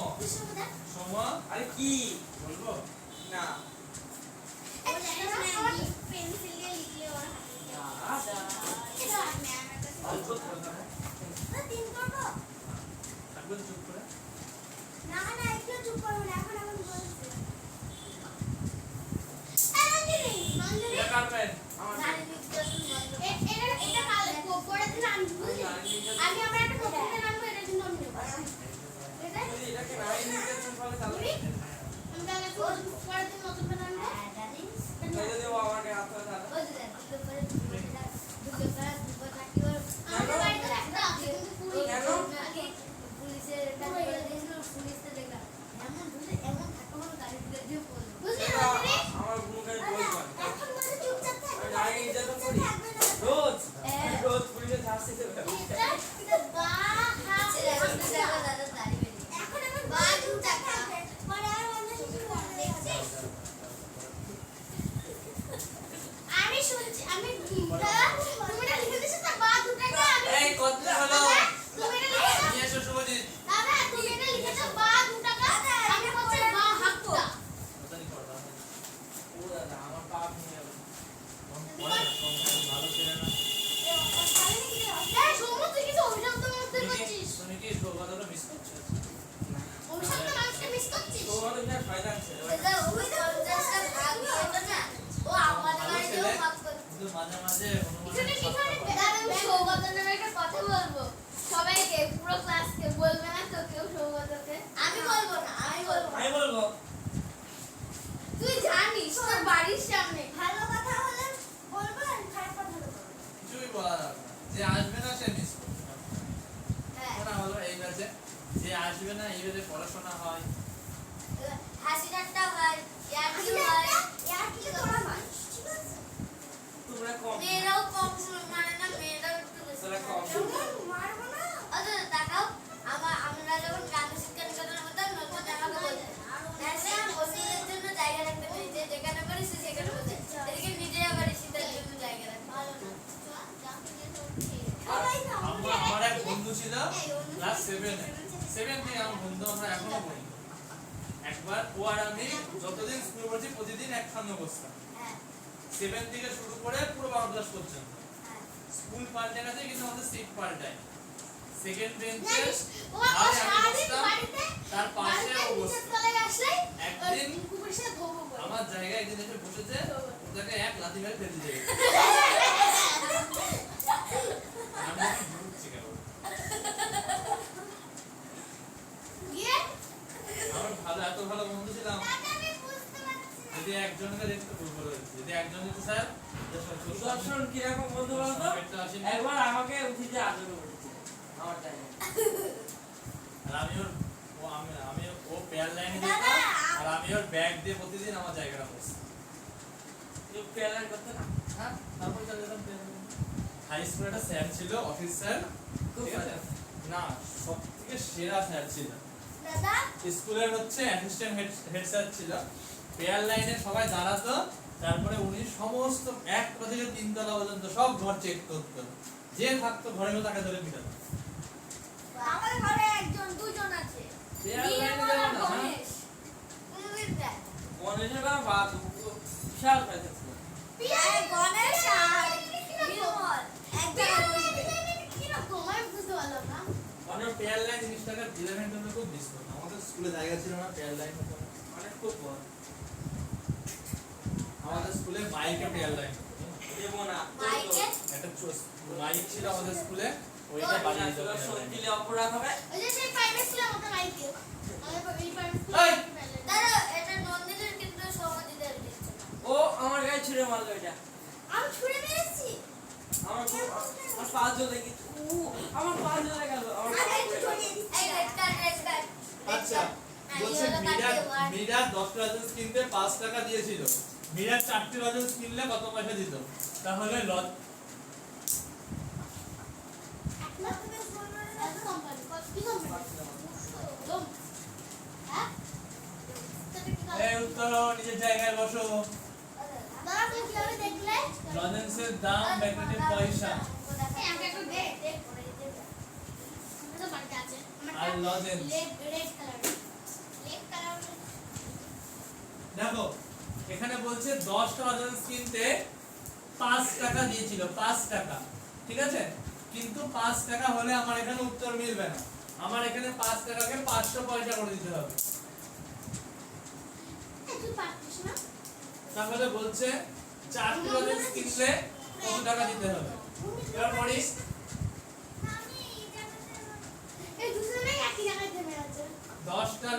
সোমা আরে কি বলবো না পেন্সিল দিয়ে লিখলে ওর আচ্ছা আর চুপ করে থাকো তিন করবো থাকবে তো চুপ করে না না একটু চুপ করবো না এখন এখন বলছি এটা কার পেন এটা কালে করে দিন আমি বুঝলি আমি আমার একটা কপিতে নামবো এটার জন্য আমি নেব এটা এটাকে নাই নিতে ফলে তাহলে আমি তাহলে করে দিন নতুন বানাবো তাই যদি ও আমাকে হাত ধরে তাহলে ওই যে দুটো করে দুটো থাকি ওর আমার বাড়িতে একটা আছে কিন্তু পুরো আগে পুলিশের এটা করে দিয়েছিল পুলিশে দেখলাম এমন বুঝে এমন থাকা হলো গাড়ি দিয়ে পড়লো বুঝলি না আমার মুখে বই পান এখন মানে চুপচাপ থাকবে আমি নাই নির্যাতন করি থাকবে না রোজ রোজ পুলিশে ঝাঁসি দেবে এটা বা হাত দাদা দাঁড়িয়ে এখন আমার বা চুপচাপ থাকবে পরে আর অন্য কিছু দেখছিস আমি শুনছি আমি তুমি না লিখে দিছো তা বা দুটাকে আমি এই কতটা হলো তুমি এটা লিখে নিয়ে এসো শুভজিৎ দাদা তুমি এটা লিখেছো বা দুটাকা আমি হচ্ছে বা হাতটা তাড়াতাড়ি কর তাড়াতাড়ি ও দাদা আমার পাপ নিয়ে যাবে বলে না সোমা ভালো ছিল না এই সোমু তুই কি অভিশাপ তো মধ্যে করছিস তুমি কি শোভাদাটা মিস করছো অভিশাপ তো মানুষকে মিস করছিস তো আমার না শয়তান ছিল দাদা ওই তো জাস্ট ভাগ দিয়েছে না ও আমাদের বাড়িতেও ভাগ করে কিন্তু মাঝে মাঝে পিছনে কি করে দাদা আমি সৌগত নামে একটা কথা বলবো সবাইকে পুরো ক্লাসকে বলবে না তো কেউ সৌগতকে আমি বলবো না আমি বলবো আমি বলবো তুই জানিস তোর বাড়ির সামনে ভালো কথা হলে বলবো আর খারাপ কথা হলে বলবো কিছুই বলা যাবে না যে আসবে না সে মিস করবে হ্যাঁ শোনা হলো এই ব্যাচে যে আসবে না এই ব্যাচে পড়াশোনা হয় হাসি ঠাট্টা হয় ইয়ার্কি হয় ইয়ার্কি তোরা মানুষ ঠিক আছে তোমরা কম মেয়েরাও কম মানে না মেয়েরাও একটু বেশি তোরা কম মারবো না আচ্ছা তাকাও আমরা যখন গান শিক্ষণ করার মতন নতুন জামাকে বলতে বসিদের জন্য জায়গা রাখতে পারি যে যেখানে পারি সে সেখানে বসে এদিকে নিজে আবার শীতের জন্য জায়গা রাখতে আমার এক বন্ধু ছিল ক্লাস 7 থেকে আমার বন্ধু আমরা এখনো বলি একবার ও আর আমি যতদিন স্কুল পড়ছি প্রতিদিন একসঙ্গে বসতাম 7 থেকে শুরু করে পুরো 12 ক্লাস পর্যন্ত স্কুল পাল্টে গেছে কিন্তু আমাদের সিট পাল্টায় সেকেন্ড বেঞ্চে আরে আমি বসতাম তার পাশে ও বসতো একদিন আমার জায়গায় একদিন এসে বসেছে ওটাকে এক লাথি মেরে ফেলে দিয়েছে আমি বুঝছি কেন আমার ভালো এত ভালো বন্ধু ছিলাম যদি একজনকে দেখতে বলবো যদি একজন দিতে স্যার সুদর্শন কিরকম বলতে বলতো পেটটা আসেনি একবার আমাকে উঠিতে আদর করেছে আমার জায়গায় আর আমি ওর আমি ও পেয়ার লাইনে যেতাম আর আমি ওর ব্যাগ দিয়ে প্রতিদিন আমার জায়গাটা বসতাম তুই পেয়ালার করতে না হ্যাঁ তারপর চলে যেতাম হাই স্কুলে একটা স্যার ছিল অফিস স্যার ঠিক আছে না সব থেকে সেরা স্যার ছিল স্কুলের হচ্ছে অ্যাসিস্ট্যান্ট হেড স্যার ছিল পেয়ার লাইনে সবাই দাঁড়াতো তারপরে উনি সমস্ত একটা থেকে 3 তলা পর্যন্ত সব ঘর চেক করতো যে থাকতো ঘরের মধ্যে তাকে ধরে পিটাতো আমাদের ঘরে একজন দুজন আছে পেয়ার লাইনে যাবো না হ্যাঁ? গণেশের বাবা বিশাল কাছে ছিল গণেশ আর বিমল একজন কিরকম আমি বুঝতে পারলাম না মানে পেয়ার লাইন জিনিসটাকে 11 খুব মিস করতাম আমাদের স্কুলে জায়গা ছিল না পেয়ার লাইন অনেক খুব বড় মাইকে টেয়ার লাইন দেবো না মাইকে একটা মাইক ছিল আমাদের স্কুলে, ওইটা বানিয়ে দিতে হবে। শোন দিলে অপরাধ হবে। ওই যে সেই পাইপে ছিল আমাদের মাইকে আমাদের এই পাইপে এই! দাদা এটা নন্দিনীর কিন্তু সমাধিদের দিচ্ছে না ও আমার গায়ে ছুঁড়ে মারলো এটা। আমি ছুঁড়ে মেরেছি আমার পা জ্বলে গেছে। আমার পা জ্বলে গেল। আমার পা আরে একটু জ্বলে ছড়িয়ে গেল। দিচ্ছি এই রেড কার্ড আচ্ছা, বলছে মীরা 10 লজেন্স কিনতে 5 টাকা দিয়েছিল। মীরা 4টে লজেন্স কিনলে কত পয়সা দিত? তাহলে এই উত্তর নিজের জায়গায় বসো। লজেন্সের দাম ব্র্যাকেটে পয়সা আর লজেন্স। দেখো এখানে বলছে 10টা লজেন্স কিনতে 5 টাকা দিয়েছিল, 5 টাকা, ঠিক আছে? কিন্তু 5 টাকা হলে আমার এখানে উত্তর মিলবে না, আমার এখানে 5 টাকাকে 500 পয়সা করে দিতে হবে। তাহলে বলছে 4টি লজেন্স কিনলে কত টাকা দিতে হবে? এবার পড়ি। 10টা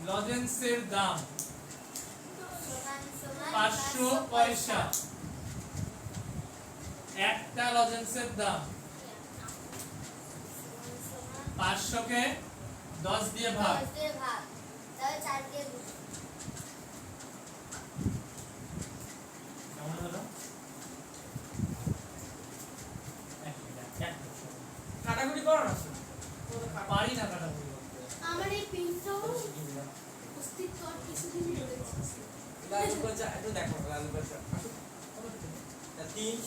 লজেন্সের দাম 500 পয়সা। একটা লজেন্সের দাম 500 কে 10 দিয়ে ভাগ। কেমন হলো? কাটাকুটি করো না। পারি না কাটাকুটি করতে। আমার এই পিনটাও অস্তিত্ব আর কিছুদিন রয়েছে লালু কচা একটু দেখো লালু কচা। তিন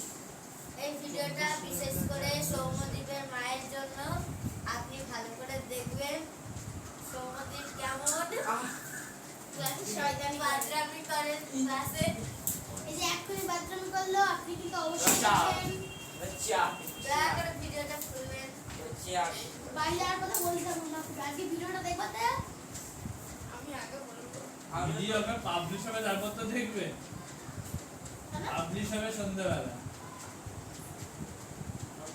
এই ভিডিওটা বিশেষ করে সৌম্যদীপের মায়ের জন্য আপনি ভালো করে দেখবেন সৌম্যদীপ কেমন ক্লাসে শয়তানি বাদরামি করেন ক্লাসে এই যে এক্ষুনি বাদরামি করলো আপনি কিন্তু অবশ্যই দেখেন বাচ্চা দয়া করে ভিডিওটা খুলবেন বাচ্চা বাইরে আর কথা বলতে হবে না আজকে ভিডিওটা দেখতে আমি আগে বলবো ভিডিওকে পাবলিশ হবে তারপর তো দেখবে। পাবলিশ হবে সন্ধ্যাবেলা।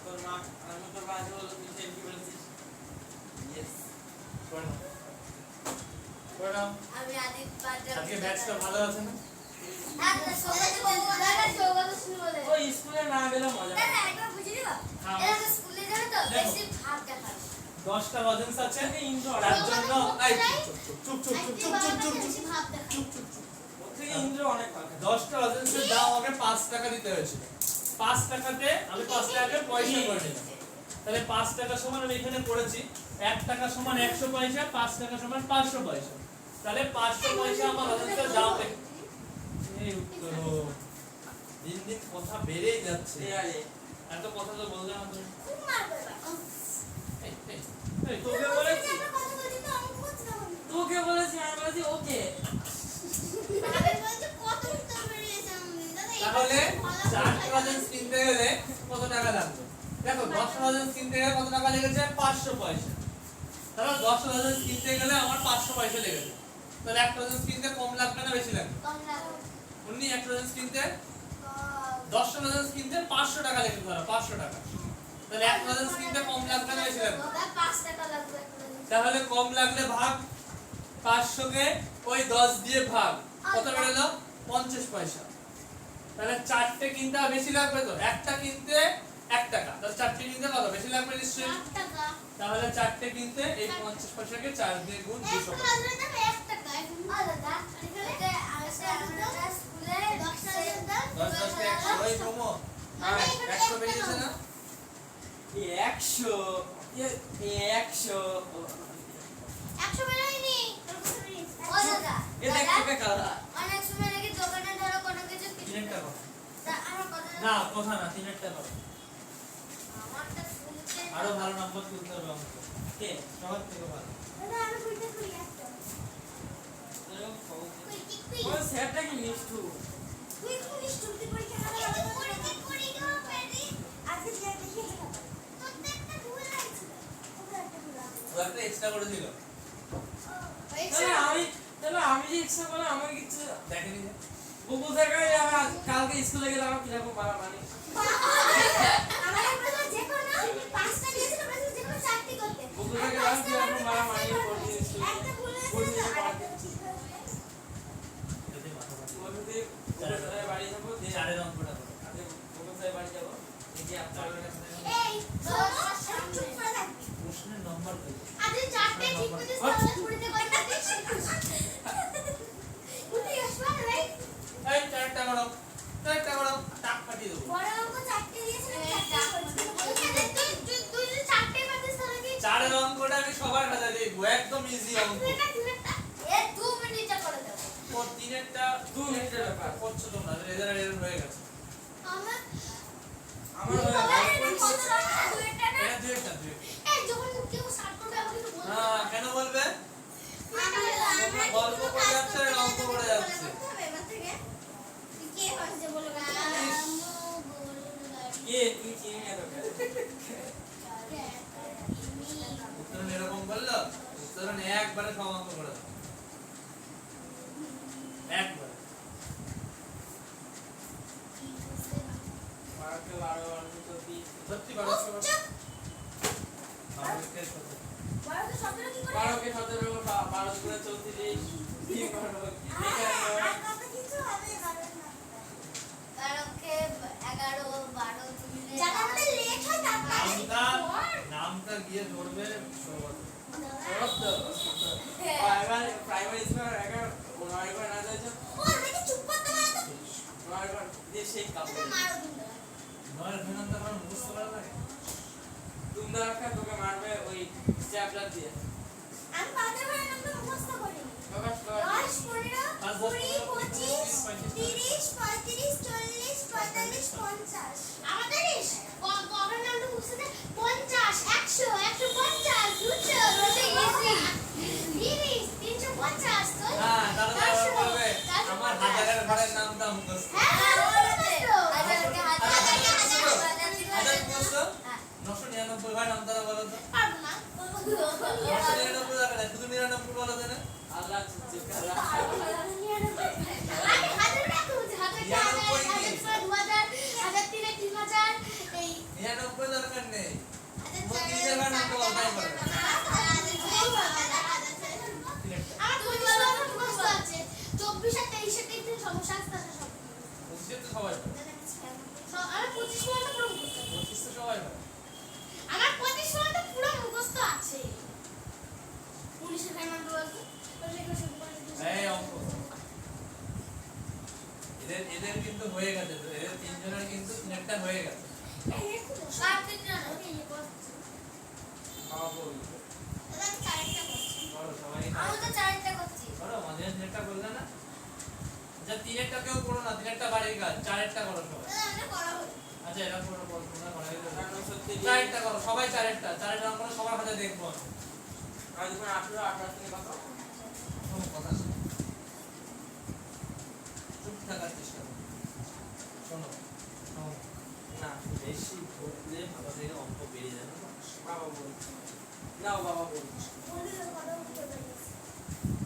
তোর মা আমি তোর মা বললো তুই সেলফি বলেছিস। ইয়েস প্রণাম। আমি আদিত বাদরামি আজকে ব্যাচটা ভালো আছে না? আচ্ছা সৌগত দাদা সৌগত শুনে বলে ওই স্কুলে না গেলে মজা দাদা পাবে। একবার বুঝে দিবা হ্যাঁ। এরা স্কুলে যাবে তো দেখো। বেশি ভাব দেখায় 10টা লজেন্স আছে, ইন্দ্র তার জন্য এই চুপ চুপ চুপ চুপ চুপ চুপ বেশি ভাব দেখায় চুপ চুপ চুপ। ওর থেকে ইন্দ্র অনেক ভালো। 10টা লজেন্সের দাম আমাকে 5 টাকা দিতে হয়েছিল। 5 টাকাতে আমি 5 টাকাকে পয়সা করে নিলাম। তাহলে 5 টাকা সমান আমি এখানে করেছি 1 টাকা সমান 100 পয়সা, 5 টাকা সমান 500 পয়সা। তাহলে 500 পয়সা আমার লজেন্সের দাম। এই উত্তর দিন দিন কথা বেড়েই যাচ্ছে। দেয়ালে এত কথা তো বললে না তুমি। খুব মারবে এই, এই, এই, তোকে বলেছি আমরা কথা বলছি তো আমি বুঝলাম তোকে বলেছি আমি বলেছি ওকে। আমি বলছি কত উত্তর বেরিয়েছে আমাদের দাদা তাহলে 4 লজেন্স কিনতে গেলে কত টাকা লাগবে? দেখো 10 লজেন্স কিনতে গেলে কত টাকা লেগেছে? 500 পয়সা। তাহলে 10 লজেন্স কিনতে গেলে আমার 500 পয়সা লেগেছে। তাহলে এক লজেন্স কিনতে কম লাগবে না বেশি লাগবে? কম লাগবে উনি এক লজেন্স কিনতে কম 10 লজেন্স কিনতে 500 টাকা লেগেছে, ধরো 500 টাকা। তাহলে এক লজেন্স কিনতে কম লাগবে না বেশি লাগবে? 5 টাকা লাগবে একটা তাহলে কম লাগলে ভাগ 500 কে ওই 10 দিয়ে ভাগ, কত বেরোলো? 50 পয়সা। তাহলে 4টে কিনতে বেশি লাগবে তো, একটা কিনতে 1 টাকা, তাহলে 4টে কিনতে কত বেশি লাগবে নিশ্চয়ই? 8 টাকা তাহলে 4টে কিনতে এই 50 পয়সাকে 4 দিয়ে গুণ 200 একটা পয়সা। লাগবে না 1 টাকা দাদা এখানে আমরা স্কুলে 10 টাকার দাম 10 10 কে 100 এই প্রমো। মানে 100 বেরিয়েছে না? 100 100 100 বেরোয়নি ও দাদা এ দেখ তোকে কালা অনেক সময় নাকি দোকানে ধরো কোনো কিছু তিনেরটা কত? তা আমার কথা না কথা না, তিনেরটা কত? আমারটা শুনতে আরো ভালো নাম্বার তুলতে হবে আমাকে। কে সবার থেকে ভালো। দাদা আমি বুঝতে করি একটা ও স্যারটা কি মিষ্টু তুই কোন স্টুডেন্ট পরীক্ষা হবে পরীক্ষা করি গো পেরি আজকে যা দেখি এটা তো একটা ভুল আছে ওটা একটা ভুল আছে ও একটা এক্সট্রা করে দিল। তাহলে আমি যে ইচ্ছা করলাম আমাকে কিছু দেখেনি যে? বুবু থেকে আমার কালকে স্কুলে গেলে আমার কিরকম মারা মানে আমাদের প্রশ্ন যে কোনো পাঁচটা দিয়েছিল প্রশ্ন যে কোনো চারটি করতে বুবু থেকে আমি কিরকম মারা মানে পড়ি স্কুলে একটা ভুল ভুল হয়েছে নিয়ে তো পড়াতে আরেকটা ঠিক হয়েছে যদি মাথা ব্যথা বুবু থেকে বুবু বাড়ি যাবো দিয়ে চারের অঙ্কটা করো। বুবু থেকে বাড়ি যাবো এই যে আপনার এই শোনো চুপ করে থাকবি প্রশ্নের নম্বর কত? আজ চারটে ঠিক করছিস তাহলে পুরিতে কয় দিস উঠে আসবা ভাই এই চারটা করো, চারটা করো, টাক পাঠিয়ে দেবো। বড় অঙ্ক চারটে দিয়েছিল চারটে করেছিস তুই যদি চারটে পারিস তাহলে কি চারের অঙ্কটা আমি সবার কাছে দেখবো, একদম ইজি অঙ্ক। তিনেরটা এ 2 মিনিটে করে দেব ও তিনেরটা 2 মিনিটের ব্যাপার করছো তোমরা, রেজাল্ট এরকম হয়ে গেছে। আমার আমার কত টাকা দুইটা না এটা দুইটা, দুইটা। এই যখন কেউ স্টার্ট করবে আমাকে একটু বলতে হ্যাঁ, কেন বলবে? গল্প করে যাচ্ছে আর অঙ্ক করে যাচ্ছে। কে হচ্ছে বলে কে তুই চিনি না তোকে উত্তরণ এরকম বললো, উত্তরণ একবারে সব অঙ্ক করে দাও। একবারে। মারকে 12 অন্য তো 20 সত্যি পারো? আমাকে সত্যি। 12 কে 17 12 করে 34 3 করো নামটা গিয়ে ধরবে সৌগত। প্রাইমারি স্কুল একা ওনার করে না যাচ্ছে ওনার করে দিয়ে সেই কাপড় নয় ঘন্টা আমার মুখস্থ করা লাগে। তোমরা রাখা তোকে মারবে ওই স্ট্যাপলার দিয়ে আমি পাতে করে নামটা মুখস্থ করিনি প্রকাশ কর 10 15 20 25 30 35 40 45 50 আমাদের কবার নামটা মুখস্থ 50 100 150 200 350 তো হ্যাঁ, তাহলে আবার বলবে আমার হাজারের ঘরের নামটা মুখস্থ। হাজার মুখস্থ? 999 ঘর নাম তারা বলো তো। 999 দেখা যায়, শুধু 99 বলো তো না? আল্লাহ চিৎকার এই 99 দরকার নেই। 29 ঘর নাম বলো, তাই বলো। আমার 25 মুখস্থ আছে 24 আর 23 এর তিন সমস্যা আছে সব 25 তো সবাই পারে। আমার 25 মানটা পুরো মুখস্থ 25 তো সবাই পারে। আমার 25 মানটা পুরো মুখস্থ আছে 19 এর টাইম বলতো এই অঙ্ক। এদের কিন্তু হয়ে গেছে তো, এদের তিনজনের কিন্তু তিনটা হয়ে গেছে। বাবা বল করো সবাই। আমি তো চারটা করছি করো, মাঝে তিনটা বললে না? আচ্ছা, তিনেরটা কেউ করো না, তিনেরটা বাড়ির কাজ, চারেরটা করো সবাই। আমরা করা হলো আচ্ছা, এটা করো, তোমরা করা হয়ে গেছে। কারণ সত্যি চারেরটা করো, সবাই চারেরটা অঙ্ক করো, সবার হাতে দেখবো আমি। আমি যখন 18 থেকে কত কোনো কথা শোনো, চুপ থাকার চেষ্টা করো। শোনো, শোনো। না বেশি ভুলে মাথা থেকে অঙ্ক বেরিয়ে যাবে না। বাবা বল নাও বাবা বল বলিও করা হলো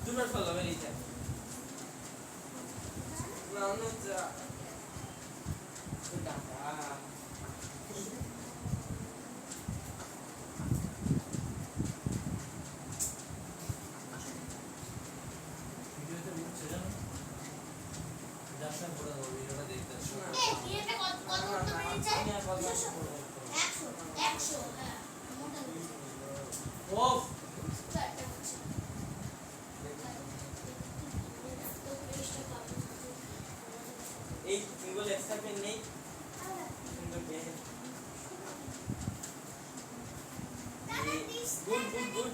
দুটো ফেলো, বেরিয়ে যাবে। না অন্য যা টাকা ভিডিওতে বুঝছে জানো? যার সঙ্গে পড়ে দেবো, ভিডিওটা দেখতে আসো। এই বিয়েটা কত কত করতে পেরেছে আমি আর বলবো 100 হ্যাঁ মোটা ওফ, চারটা করছি এই সিঙ্গেল এক্সট্রা পেন নেই single pen good good good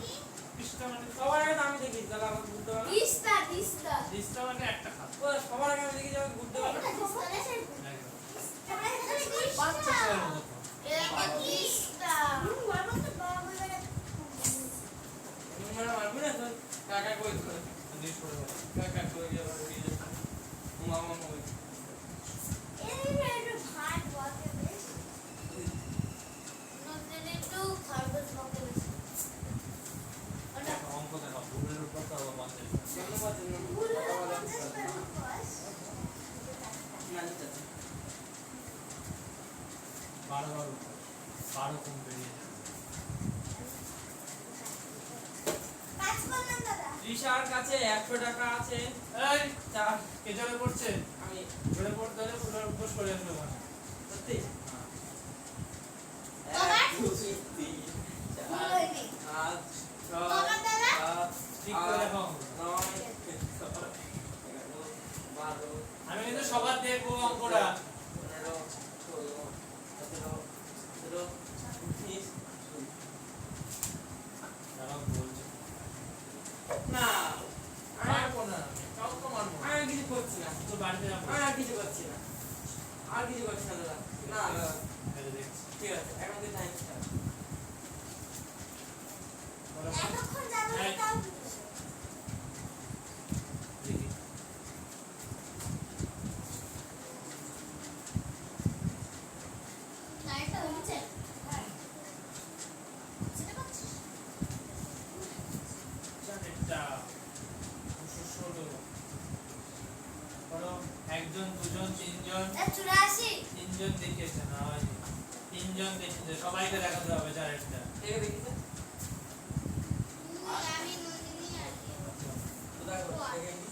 পৃষ্ঠা মানে সবার আগে তো আমি দেখি তাহলে আমাকে বুঝতে পারবে দিস্তা দিস্তা পৃষ্ঠা মানে একটা খাত। ও সবার আগে আমি দেখি যাবে বুঝতে পারবে দিস্তা রে সেই একদম। বাচ্চা ছেলের মতো। এটা দিস্তা বাবা তো বাবা বলে তোমরা মারবে না তো কাকা কই তো জিজ্ঞেস করে বলো। কাকা কই যাবে মামা কই এই রে ভাই বলতে বেশ নতুন একটু খারবস বলতে বেশ দেখো, অঙ্ক দেখো, ভুলের উপর তো আবার বাঁচে। কেন বাজে না ভুল বাবা হলো বলে 50 বাস 12 কম বেরিয়ে যাবে। কাজ করলাম দাদা রিশার কাছে 100 টাকা আছে। এই চার কে জলে পড়ছে? আমি জলে পড়তে হলে উপোস করে আসবে ওখানে। সত্যি বাবা? 1 2 3 ভুল 4 হয়নি 5 বাবা 6 দাদা 7 ঠিক করে দেখো অঙ্ক। 9 10 11 12 আমি কিন্তু সবার দেখবো অঙ্কটা। 15 16 17 18 19 দাঁড়াও বলছি। না মারবো না আমি, কাউকে মারবো না। আমি আর কিছু করছি না। তো বাড়িতে যাবো। আমি আর কিছু করছি না। আর কিছু করছি না দাদা। না দাদা, এই দেখছি। ঠিক আছে এখন থেকে টাইম স্টার্ট। বলো। এতক্ষণ যাবো এই। তাও দেখি। লাইটটা হচ্ছে সেটা করছিস চারটা, 216। বলো, 1 জন 2 জন 3 জন 84 3 জন দেখিয়েছে না হয়নি। 3 জন দেখিয়েছে, সবাইকে দেখাতে হবে চারটা। দেখে দেখিছে আমি নন্দিনী আর কি কোথায় করো দেখে নি।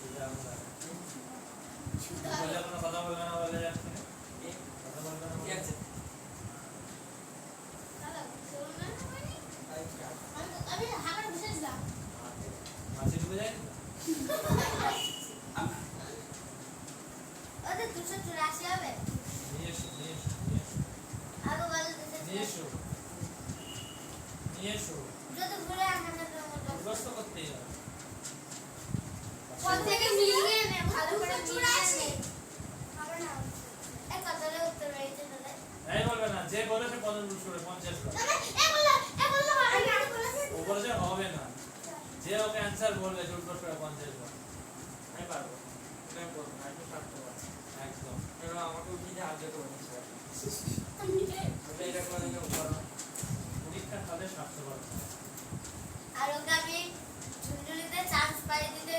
বলে কোনো কথা বলবে না বলে যাচ্ছে না। এই, কথা বলবে না ঠিক বলে। আছে দাদা শোনো না মানে টাইম স্টার্ট। আমি হাগার বসেছিলাম মাছি ঢুকে যায় না? ওদের 284 হবে নিয়ে এসো, নিয়ে এসো, নিয়ে এসো, আরো বলে নিয়ে এসো, নিয়ে এসো। যদি ঘুরে আমাদের মতো মুখস্থ করতেই হবে। কোন থেকে মিলিয়ে নে ভালো করে মিলিয়ে নে হবে না এক কথারে উত্তর হয়েছে দাদা এই বলবে না, যে বলেছে 50 করে 50 বার। দাদা এ বললো আমি আর বলেছি ও বলেছে হবে না, যে ওকে অ্যান্সার বলবে জোর করে 50 বার। আমি পারবো। আমি বলবো না, একটু স্টার্ট করবো। একদম। এবার আমাকে উঠিয়ে সাহায্য করো নিশ্চয়। ওটা এটা করে দিলে করো। পরীক্ষার হলে স্বাস্থ্যকর। আর ওকে আমি ঝুনঝুনিতে চান্স পাইয়ে দিতে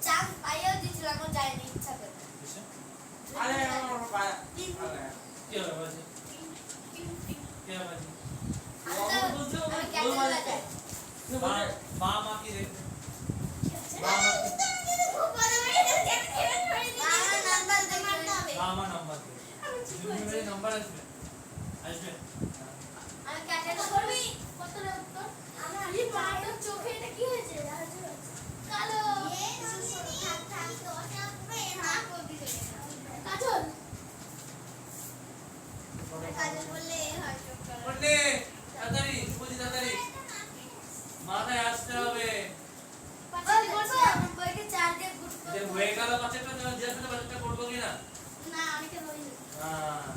চান্স পাইয়েও দিয়েছিলাম ও যায়নি ইচ্ছা করে বুঝছে? আরে আমার পায়া। আরে কি হবে বাজি? কি হবে বাজি? আমি ক্যান্সেল হয়ে যায় মা মা কি দেখবে? আমি মা নাম্বার দেবে। জিম্মেদারি নাম্বার আসবে। আসবে। ক্যান্সেল করবি কত উত্তর আমার এই পাটার চোখে এটা কি হয়েছে কালো থাক থাক তো ওটা পুরো না করবি কাজল কাজল বললে হয় চোখ কালো পড়লে তাড়াতাড়ি, বুঝি তাড়াতাড়ি। মাথায় আসতে হবে। বইকে চার দিয়ে গুড যে হয়ে গেল বাচ্চাটা, তোমার জিজ্ঞাসা বাচ্চাটা করবো কিনা? না অনেকে বলি হ্যাঁ।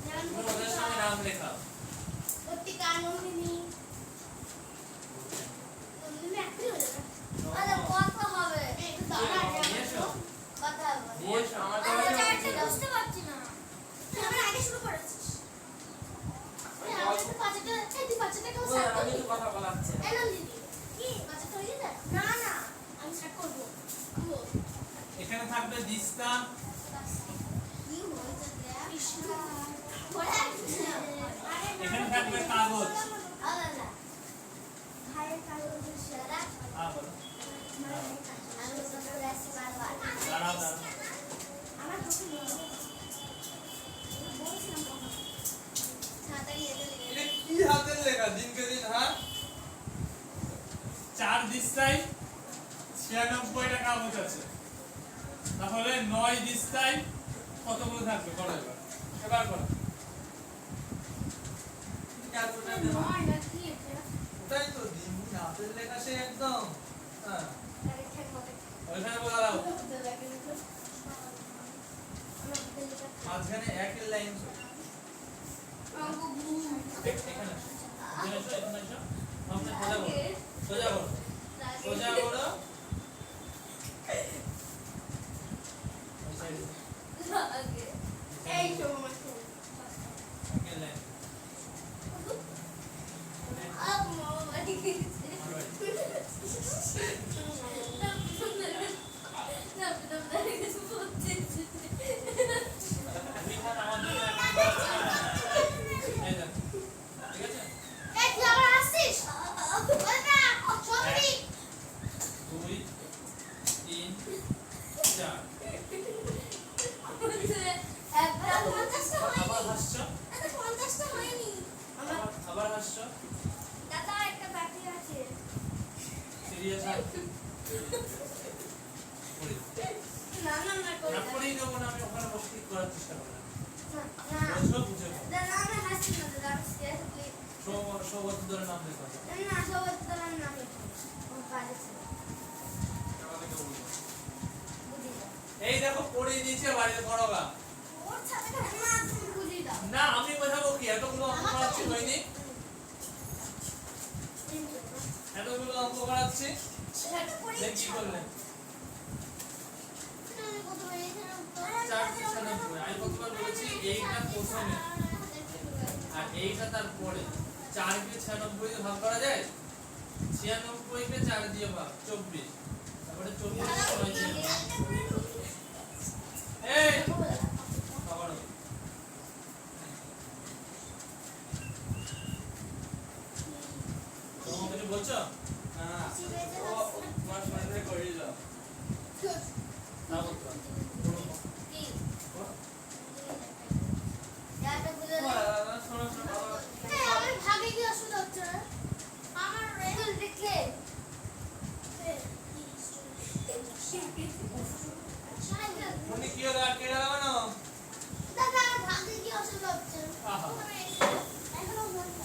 যেমন তুমি ওদের সামনে নাম লেখাও। পত্রিকা নন্দিনী নন্দিনী একটু হয়ে যাবে আরে কত হবে একটু দাঁড়া নিয়ে এসো। কথা হবে নিয়ে এসো। আমার আমি কাছে চারটে বুঝতে পারছি না তুই আমার আগে শুরু করেছিস আমি তো পাঁচটা এই পাঁচটা কেউ স্টার্ট আমি করবি তো কথা বলাচ্ছে। এই নন্দিনী কি পাঁচটা হয়ে যায় না না আমি স্টার্ট করবো এখানে থাকবে দিস্তা, কি হয়েছে কৃষ্ণ বড় কৃষ্ণ এখানে থাকবে কাগজ। আলাদা ভাইয়ের কাগজ সারা হ্যাঁ বলো। আমি তো করে আসি বারবার দাঁড়াও দাঁড়াও। আমার কাছে বলছিলাম কখন তাড়াতাড়ি এসে লেগে এটা কি হাতের লেখা দিনকে দিন? হ্যাঁ, 4 দিস্তায় 96টা কাগজ আছে, তাহলে 9 দিস্তায় কতগুলো থাকবে? করো এবার, এবার করো। ক্যালকুলেটর দেবো। নয় না কি এটা ওটাই তো দিন হাতের লেখা সে একদম। হ্যাঁ, আরে ঠেক হবে ওইখানে বলা দাও। মাঝখানে একই লাইন। এখানে আসো, এখানে এসো, এখানে এসো। সামনে সোজা করো, সোজা করো, সোজা করো। ওই সাইডে এই সময় একই লাইন। ওইখানে আমার জন্য একটা একটা 50টা আবার হয়নি। হাসছো, এটা 50টা হয়নি। আমার আবার হাসছো, দাদা একটা বাকি আছে। সিরিয়াস হাসছো। পড়ি। না না না করে না দাও। পড়েই নেবো না, আমি ওখানে বসে ঠিক করার চেষ্টা করলাম। না বুঝলো, বুঝে নাও। দাদা আমি হাসছি না দাদা আমি সিরিয়াসলি সৌগত ধরে নাম লেখা। না সবাই তো আমার নাম লেখা ও পারেছে আমাদেরকে বলবো। বুঝি দাও এই দেখো পড়িয়ে দিয়েছে বাড়িতে করোগা। ওর সাথে না তুমি বুঝি দাও না আমি বোঝাবো কি, এতগুলো অঙ্ক করাচ্ছি হয়নি, এতগুলো অঙ্ক করাচ্ছি, সেটা পড়ি দেখ কি করলেন। আমি প্রথমে এখানে উত্তর 496 আমি কতবার বলেছি এইটা প্রথমে আর এইটা তারপরে। 4 কে 96 দিয়ে ভাগ করা যায়, 96 কে 4 দিয়ে ভাগ 24, তারপরে 24 কে 6 দিয়ে ভাগ। এই আবার তোমরা কিছু বলছো? হ্যাঁ ও তোমার সামনে করে দাও না বলতো শোনো শোনো আমার ভাগে কি অসুবিধা হচ্ছে না আমার রেজাল্ট দেখলে উনি কি হলো, আর কেটে দাও না। দাদা আমার ভাগে কি অসুবিধা হচ্ছে আহা। এখনো বলতা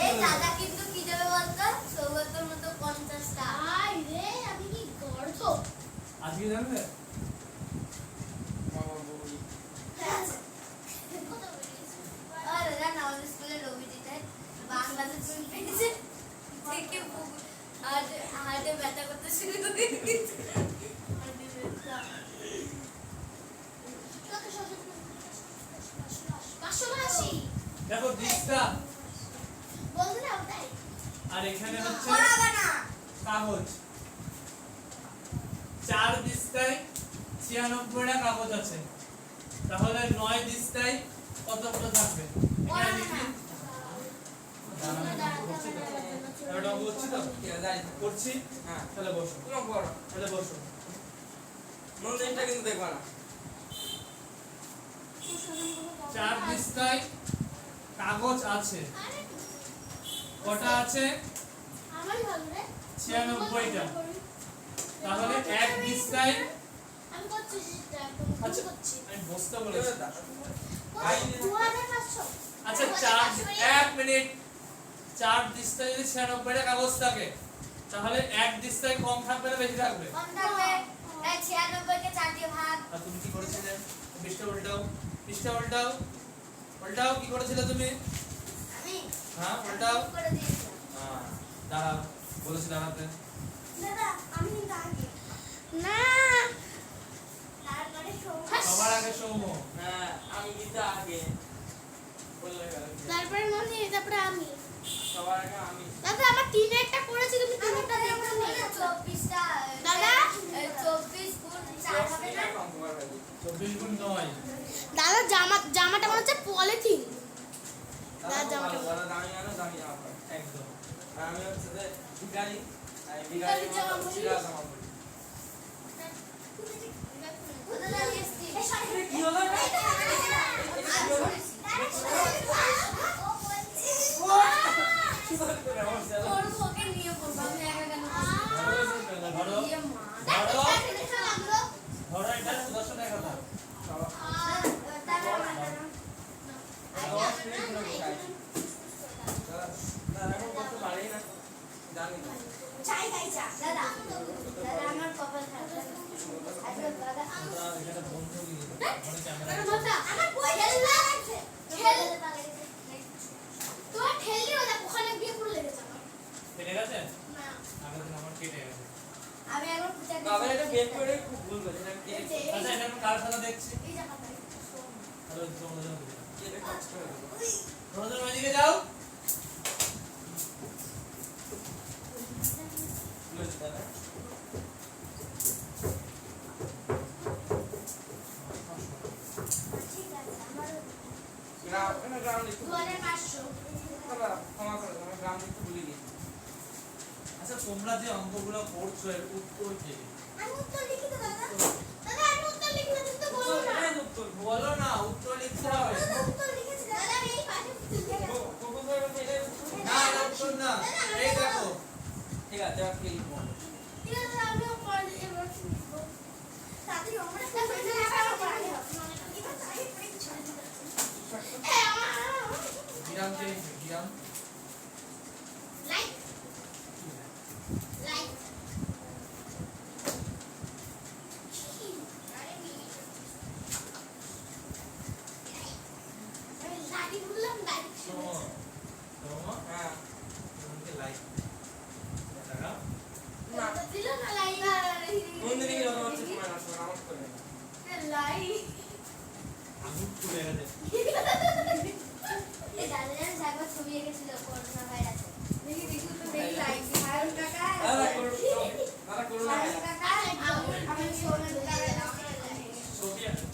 এই দাদা কিন্তু কি যাবে বলতো সৌগতের মতো 50টা আই রে আমি কি গর্ধ আজকে জানবে বাবা বলি আরে জানা আমাদের স্কুলে রবি দিতে বাংলাতে চুল পেটেছে দেখে হার্টে ব্যথা করতে শুরু করে দিয়েছে হার্টে ব্যথা দেখো দিশটা, বলতে না ওটাই আর এখানে হচ্ছে পড়াবে না কাগজ। 4 দিশটায় 96টা কাগজ আছে, তাহলে 9 দিশটায় কতগুলো থাকবে? এখানে লিখি। এটা বলছি তো, করছি। হ্যাঁ তাহলে বসো, তুমি পড়ো তাহলে বসো। মনটা কিন্তু দেখবা না 4 দিশটায় কাগজ আছে, কটা আছে? আমারই ভালো রে 96টা। তাহলে 1 দিশটায়, আমি করছি সেটা আচ্ছা করছি আমি বসতে বলেছি। 2500 আচ্ছা 1 মিনিট, 4 দিশটায় যদি 96টা কাগজ থাকে তাহলে 1 দিশটায় কম থাকবে না বেশি থাকবে? কম থাকবে 96 কে 4 দিয়ে ভাগ আর তুমি কি করেছিলে? পৃষ্ঠা উল্টাও, পৃষ্ঠা উল্টাও, উল্টাও। কি করেছিলে তুমি? আমি হ্যাঁ উল্টাও। করে দিয়েছি হ্যাঁ দাঁড়াও, বলেছি দাঁড়াতে। দাদা আমি কিন্তু আগে না তারপরে সবার আগে সৌম্য। হ্যাঁ আমি কিন্তু আগে বললে গেল তারপরে মনে তারপরে আমি সবার আগে আমি দাদা আমার তিনে একটা করেছি তুমি তিনটা দেখছো না 24টা দাদা 24 গুণ 4 হবে না অঙ্ক করা 24 গুণ 9। দাদা জামাটা মনে হচ্ছে পলিথিন দাদা জামাটা বড় দামি আনো দামি জামা পরে একদম। আর আমি হচ্ছে যে ভিখারি আমি ভিখারি জামা পরি। ছিলা জামা পরি কি হলো ওকে নিয়ে পড়বো আমি একা কেন ধরো ইয়ে মা ধরো আমরা ধরো, এটা সুদর্শনের কথা। না এখন করতে পারি না জানি না দাদা আমার কপাল খারাপ দাদা ওটা এখানে বন্ধ দিয়ে দিও, ওখানে ক্যামেরা। আমার বই খেলনা আছে তোমার ঠেললি ওটা ওখানে গিয়ে পুরো লেগেছে আমার কেটে গেছে? না আগের দিন আমার কেটে গেছে। আমি একবার পূজা বাবা এটা বের করে খুব ভুল করেছে এটা কে আচ্ছা এটা আমি কার সাথে দেখছি? এই জায়গাটা তাহলে তোমাদের জন্য দিলাম। এটা কাজ করে দেবো তোমাদের ওইদিকে যাও। বুঝতে দাদা ঠিক আছে আমার গ্রাউন্ড একটু 2500 দাদা ক্ষমা করে দাও, আমি গ্রাউন্ড একটু ভুলে গেছি আচ্ছা তোমরা যে অঙ্কগুলো করছো এর উত্তর কি? আমি উত্তর লিখি তো দাদা দাদা আমি উত্তর লিখি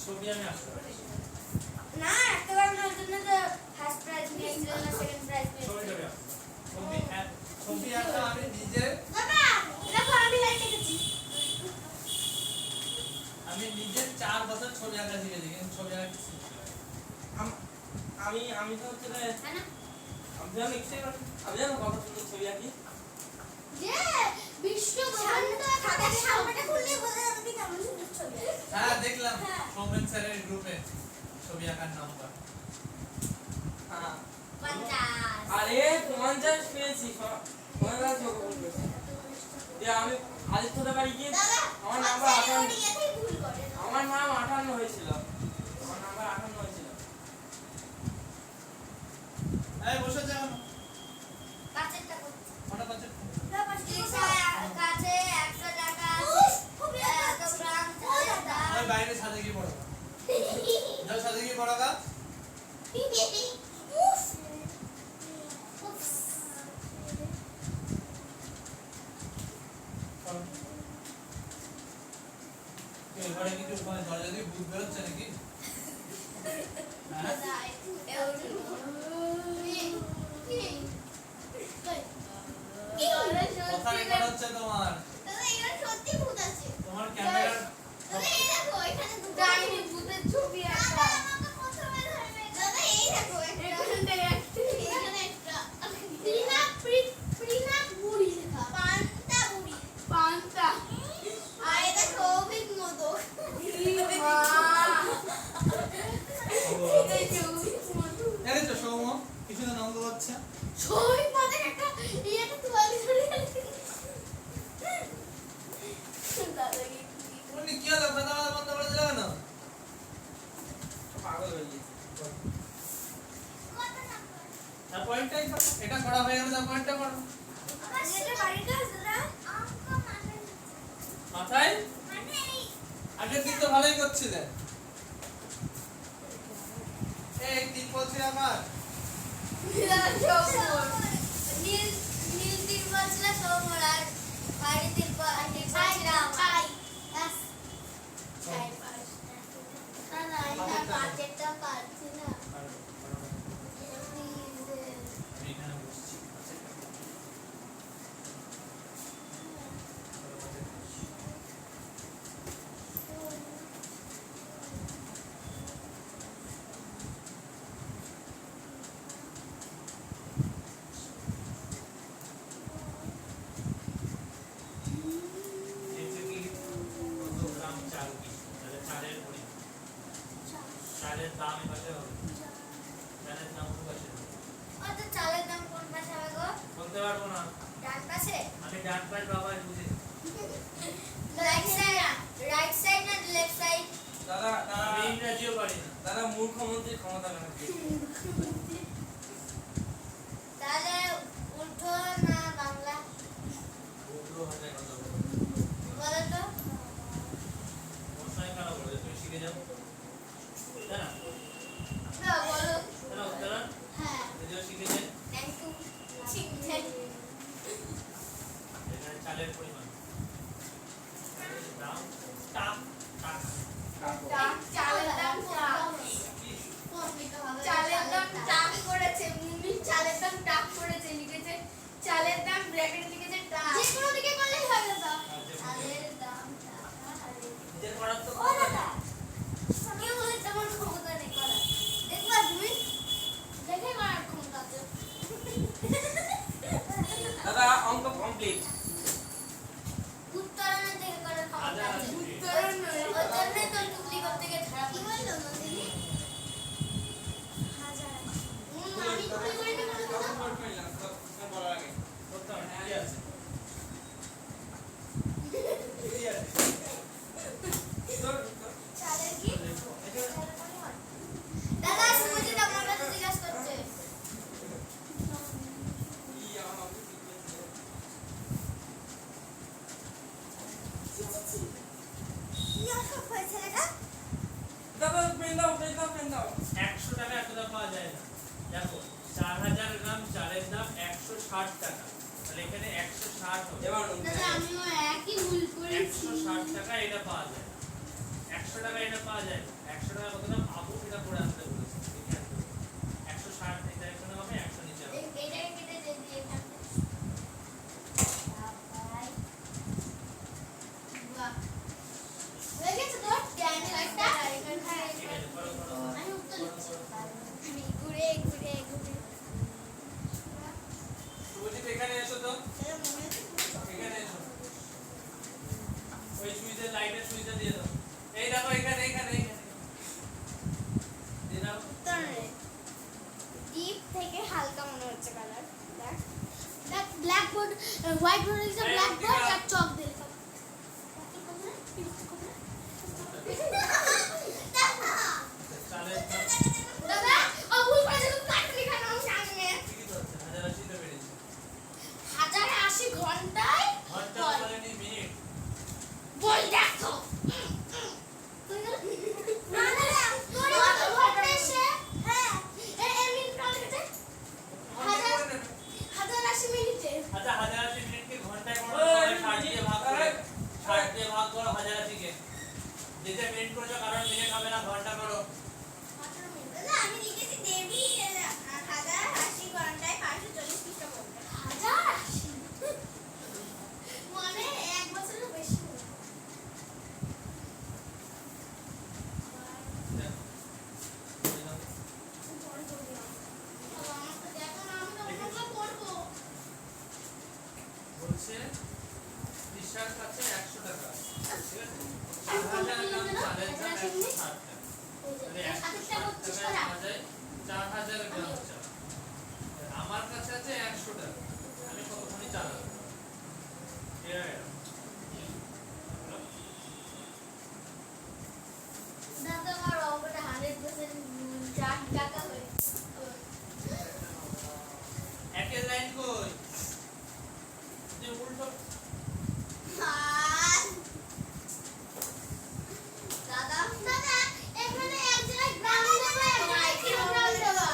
ছবি আমি আসতে পারি না একবার ওনার জন্য তো ফার্স্ট প্রাইজ নিয়েছিল না সেকেন্ড প্রাইজ ছবি নিয়েছিল ছবি ছবি আঁকা আমি নিজে বাবা দেখো আমি লাইট দেখেছি 4 বছর ছবি আঁকা শিখেছি কিন্তু ছবি আঁকা কিছু শিখতে পারি আমি তো হচ্ছে যে হ্যাঁ না আমি জানি আমি জানো কত সুন্দর ছবি আঁকি যে বিশ্ব ব্রহ্মাণ্ড খাতার সামনেটা খুললে বোঝা যাবে কি কেমন সুন্দর ছবি আছে হ্যাঁ দেখলাম হ্যাঁ। সৌমেন স্যারের গ্রুপে ছবি আঁকার নাম্বার হ্যাঁ 50 আরে 50 পেয়েছি 50 যোগ করতেছি যে আমি আদিত্যদের বাড়ি গিয়ে দাদা আমার নাম্বার 58 ওড়িয়াতেই ভুল করে আমার নাম 58 হয়েছিল আমার নাম্বার 58 হয়েছিল এই বসে যা এখন কাছেরটা করতে হঠাৎ আছে কাছে 100 টাকা এত গ্রাম ওই বাইরে সাজে গিয়ে পড়ো যাও সাজে গিয়ে পড়ো গা এবারে কিছু দরজা দিয়ে ভূত বেরোচ্ছে নাকি হ্যাঁ কথা রেকর্ড হচ্ছে তোমার তোমার ক্যামেরার এনেছো সৌম কিছু না নঙ্গ হচ্ছে তুমি কি হলো কথা বন্ধ করে দিলে কেন পাগল হয়ে গেছি তার পয়েন্টটাই এটা করা হয়ে গেল তার পয়েন্টটা করো মাথায় আগের দিন তো ভালোই করছিলে এই তিন বলছি আমার পাঁচেরটা পারছি না আমি এখানে বসছি এতে কি কত গ্রাম চাল কি তাহলে চালের পরিমাণ চালের দাম এভাবে হবে চালের দাম কোন পাশে হবে? অত চালের দাম কোন পাশে হবে গো বলতে পারবো না ডান পাশে আমি ডান পাশ বাবা বুঝে রাইট সাইড না লেফট সাইড দাদা আমি ইংরেজিও পারি না দাদা মুখ্যমন্ত্রীর ক্ষমতা রাখবে তাহলে উল্টো না বাংলা উগ্র ভাষায় কথা বলো বলো তো মশাই কেন বলে তুমি শিখে যাও তাই না না বলো তাই না উত্তরা হ্যাঁ যদিও শিখে যায় থ্যাংক ইউ ঠিক ঠিক এখানে চালের পরিমাণ চালের দাম টাকা চালের দাম চালের দাম টাক করেছে মুমি চালের দাম টাক করেছে লিখেছে চালের দাম ব্র্যাকেটে লিখেছে টাক যে কোনো দিকে করলেই হবে তো চালের দাম টাকা নিজের করার তো ও দাদা কেউ বলে তেমন ক্ষমতা নেই করা দেখবা তুমি দেখে মারার ক্ষমতা আছে দাদা অঙ্ক কমপ্লিট উত্তরণের থেকে করার ক্ষমতা আছে উত্তরণ নয় ওই জন্যই তো টুকলি করতে গিয়ে ধরা কি বললো নন্দিনী হাজার আমি টুকলি করিনি কোনো বলার আগে করতে হবে কি আছে কি আছে চালের কি দাদা সুমজিৎ আপনার কাছে জিজ্ঞাসা করছে কি অসুখ হয়েছে রে দাদা পেন দাও 100 টাকা এতটা পাওয়া যায় না দেখো 4000 গ্রাম চালের দাম 160 টাকা তাহলে এখানে 160 হবে এবার দাদা আমিও একই ভুল করেছি 160 টাকা এটা পাওয়া যায় 160 100 টাকা এটা পাওয়া যায় 100 টাকা কত দাম পাবো এটা করে আনতে বলেছে দেখি আনতে 160 এটা এখানে হবে 100 নিচে হবে এইটাকে কেটে দিয়ে এখানে বাই বাহ হয়ে গেছে তো ট্যান লাইটটা ঠিক আছে করো করো আমি উত্তর লিখছি আমি ঘুরে ঘুরে ঘুরে শুভজিৎ এখানে এসো তো এটা মনে হচ্ছে এখানে এসো ওই সুইচের লাইটের সুইচটা দিয়ে দাও এই দেখো এখানে এখানে এখানে দিয়ে দাও উত্তর রে ডিপ থেকে হালকা মনে হচ্ছে কালার দেখ দেখ black board white board is এই ব্ল্যাক বোর্ড দিকে আর চক দিয়ে লেখা চালের দাম দাদা ও ভুল করেছে তুমি কাট লেখা নাও সামনে কি হচ্ছে 1080 তে বেরিয়েছে 1080 ঘন্টায় ঘন্টা বলেনি মিনিট বল দেখো না না না তোর কত ঘন্টা এসে হ্যাঁ এই মিনিট কাউন্ট করতে 1080 মিনিটে আচ্ছা 1080 মিনিট কে ঘন্টায় করো 60 দিয়ে ভাগ করে 60 দিয়ে ভাগ করো 1080 কে যেটা মিনিট করেছো কারণ মিনিট হবে না ঘন্টা করো 18 মিনিট না আমি লিখেছি দেবী 1080 ঘন্টায় 540 পৃষ্ঠা পড়বে 1080 মানে এক বছরের বেশি হলো বলছে টিশার্ট আছে 100 টাকা ঠিক আছে 4000 গ্রাম চালের দাম 160 টাকা তাহলে 160 টাকায় পাওয়া যায় 4000 গ্রাম চাল আমার কাছে আছে 100 টাকা আমি কতখানি চাল আনবো ঠিক আছে দাদা আমার অঙ্কটা 100% চার টাকা হয়েছে একের লাইন কই যে উল্টো দাদা দাদা এখানে এক জায়গায় গ্রাম দেবো এক কিলোগ্রাম দেবো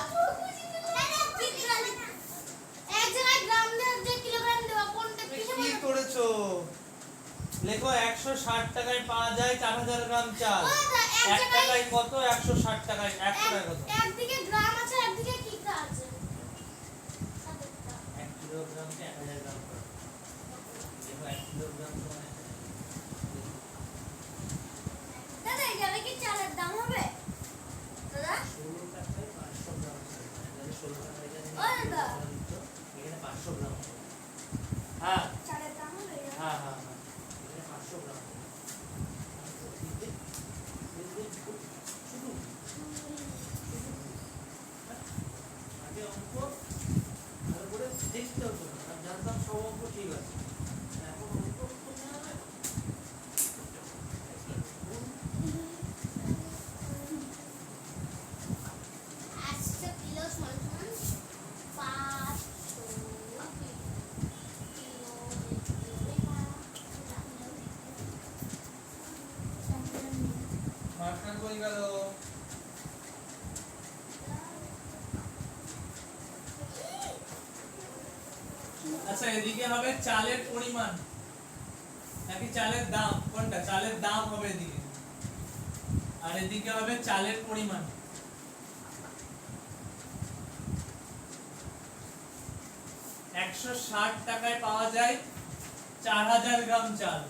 এক জায়গায় গ্রাম দেবো যে কিলোগ্রাম দেবো কোনটা কি করেছো লেখো 160 টাকায় পাওয়া যায় 4000 গ্রাম চাল 1 টাকায় কত 160 টাকায় 1 টাকায় কত একদিকে গ্রাম আছে একদিকে কিটা আছে 1 কিলোগ্রাম কে 1000 গ্রাম করে দেখো 1 কিলোগ্রাম সমান দাদা এখানে কি চালের দাম হবে দাদা 16 টাকায় 500 গ্রাম চাল তাহলে 16 টাকা এখানে ও দাদা। এখানে 500 গ্রাম হবে। হ্যাঁ চালের দাম হবে হ্যাঁ হ্যাঁ হ্যাঁ এখানে 500 গ্রাম হবে। শুধু আগে অঙ্ক ভালো করে দেখতে হতো না আমি জানতাম সব অঙ্ক ঠিক আছে এখন অঙ্ক করতে হবে আজকে কিলো সমান সমান 500 মার্কার কই গেল আচ্ছা এদিকে হবে চালের পরিমাণ নাকি চালের দাম কোনটা চালের দাম হবে এদিকে আর এদিকে হবে চালের পরিমাণ $160 টাকায় পাওয়া যায় 4000 গ্রাম চাল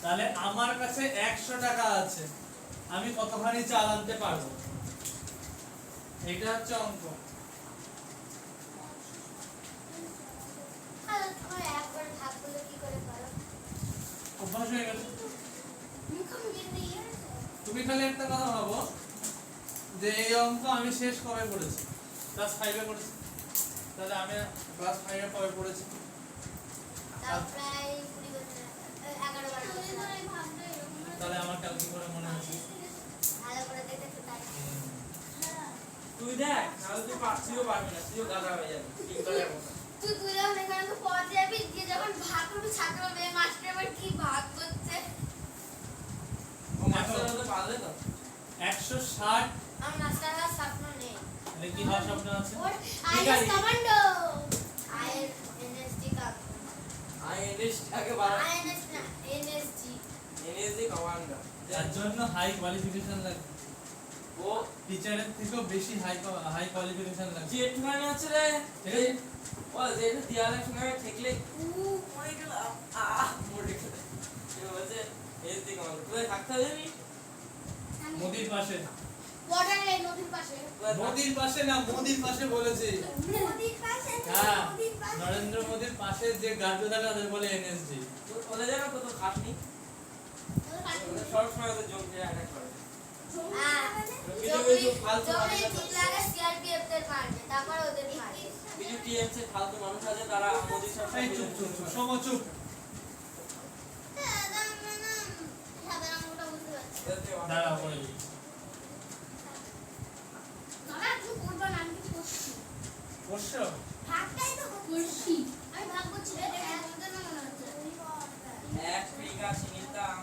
তাহলে আমার কাছে 100 টাকা আছে আমি কতখানি চাল আনতে পারবো এটা হচ্ছে অঙ্ক আর তোমার একবার ভাগ করলে কি করে পারো অভ্যাস হয়ে গেছে মুখে মুখে দিয়ে তুমি খালি একটা কথা ভাবো যে এই অঙ্ক আমি শেষ কবে করেছি ক্লাস 5 এ করেছি তাহলে আমি ক্লাস 5 এ কবে পড়েছি তাও প্রায় 20 বছর 11 বার তাহলে আমার কাল কি করে মনে আছে ভালো করে দেখতে তো তাই তুই দেখ তাহলে তুই তুইও পারবি না তুইও গাধা হয়ে যাবি ঠিক করে যাবো তুই তুই যখন এখানে তো পড়তে যাবি গিয়ে যখন ভাগ করবি ছাত্র মেয়ে মাস্টার আবার কি ভাগ করছে ও মাস্টার মাস্টার হতে পারলে তো 160 আমার মাস্টার হওয়ার স্বপ্ন নেই মানে কি হওয়ার স্বপ্ন আছে ওর ঠিক আইএস আছে। Commando is NST cup I NS আগে বাড়া আইএনএস না এনএসজি এনএসডি কমান্ডার তার জন্য হাই কোয়ালিফিকেশন লাগবে ও টিচারের থেকেও বেশি হাই কোয়ালিফিকেশন লাগবে জেঠমানি আছে রে ঠিক আছে? ও যেটা দেয়ালের সঙ্গে ঠেকলে মরে গেল মরে গেল এ বলছে এনএসডি কমান্ডার তুই থাকতে হবে নি মোদির পাশে বর্ডারে নদীর পাশে মোদির পাশে না মোদির পাশে বলেছে নদীর পাশে হ্যাঁ নদীর পাশে নরেন্দ্র মোদির পাশে যে গার্ড থাকে তাদের বলে এনএসজি ওরা জানো কত খাটনি সব সময় ওদের জমকে অ্যাটাক করে তারপর ওদের মারবে কিছু টিএমসি ফালতু মানুষ আছে তারা মোদি সব এই চুপ চুপ চুপ সমো চুপ সাধারণ ওটা বুঝতে পারছি দাঁড়া বলে দিই। দাদা তুই করবা না আমি কিছু করছি বসছো ভাগটাই তো করছি আমি ভাগ করছি রে আমাদের না মনে হচ্ছে এক বিঘা চিনির দাম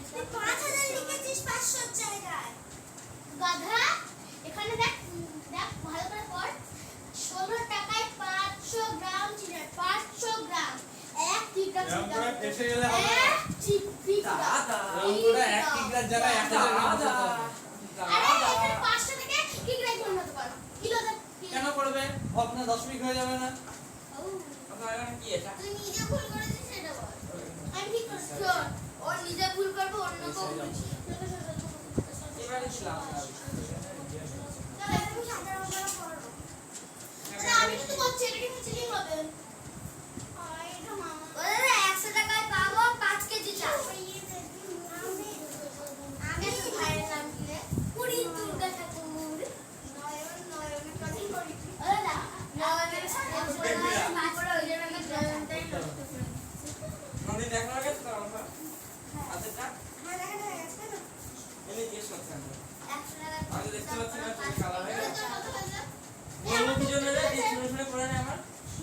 তুই 5000 লিখেছিস 500 জায়গায় গাধা এখানে দেখ দেখ ভালো করে পড় 16 টাকায় 500 গ্রাম চিনি 500 গ্রাম এক কিগ্রা এরকম করে ফেসে গেলে হবে না। এক কিগ্রা দাদা এরকম করে এক কিগ্রার জায়গায় 1000 গ্রাম বসাতে দাদা হবে। আরে দাদা এখানে 500 থেকে কিগ্রা গুণ হতে পারো কিলোতে কেন করবে ভগ্না দশমিক হয়ে যাবে না আপনার এখানে কি এটা তুই নিজে ভুল করেছিস সেটা বল আমি ঠিক করছি শোন ও নিজে ভুল করবে অন্য কেউ এবারে ছিলাম আমি সাধারণ করে পড়ো আমি কিন্তু করছি এটা কিন্তু চিটিং হবে এটা মামা ওরে 100 টাকায় পাবো 5 কেজি চাল আমি ভাইয়ের নাম কি রে পুরি দুর্গা ঠাকুর নয়ন নয়ন কাটি করি ওরে না নয়নের সাথে তারপরে ওই জন্য আমি নয়নটাই নষ্ট করে নদী দেখা গেছে তো আমার আচ্ছা হ্যাঁ দেখা যাচ্ছে না এমনি জিজ্ঞেস করছেন 100 টাকা আমি তো দেখতে পাচ্ছি না তুমি কালা হয়ে গেছে কত হয়েছে বলবো কি জন্য রে যে শুনে শুনে পড়ে না আমার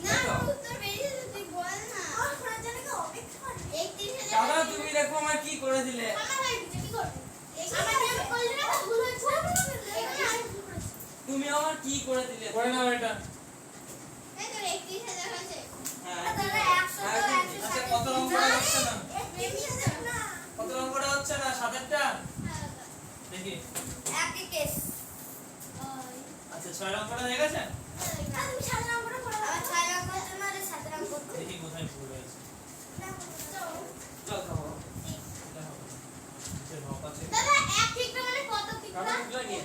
না উত্তর বেরিয়েছে তুই বল না ওর শোনার জন্য কি অপেক্ষা করে 31,000 দাদা তুমি দেখো আমার কি করে দিলে আমার ভাই কিছু কি করবে আমার নাম করলে না ভুল হয়েছে এখানে আমি ভুল করেছি তুমি আমার কি করে দিলে করে নাও এটা এই তো 31,000 হয়েছে হ্যাঁ তাহলে 100 হ্যাঁ, তো ঠিক 100 আচ্ছা কত নম্বরে হচ্ছে না 31,000 না কত নম্বরে হচ্ছে না সাতেরটা দেখি একই কেস আচ্ছা 6 নম্বরে হয়ে গেছে তুমি 7 নম্বরে পড়ো আমার 6 নম্বর জন্য আর 7 নম্বর দেখি কোথায় ভুল হয়েছে চল খাবো এটা হবে যে ভাব আছে দাদা এক কিগ্রা মানে কত কিগ্রা কত কিগ্রা নিয়ে?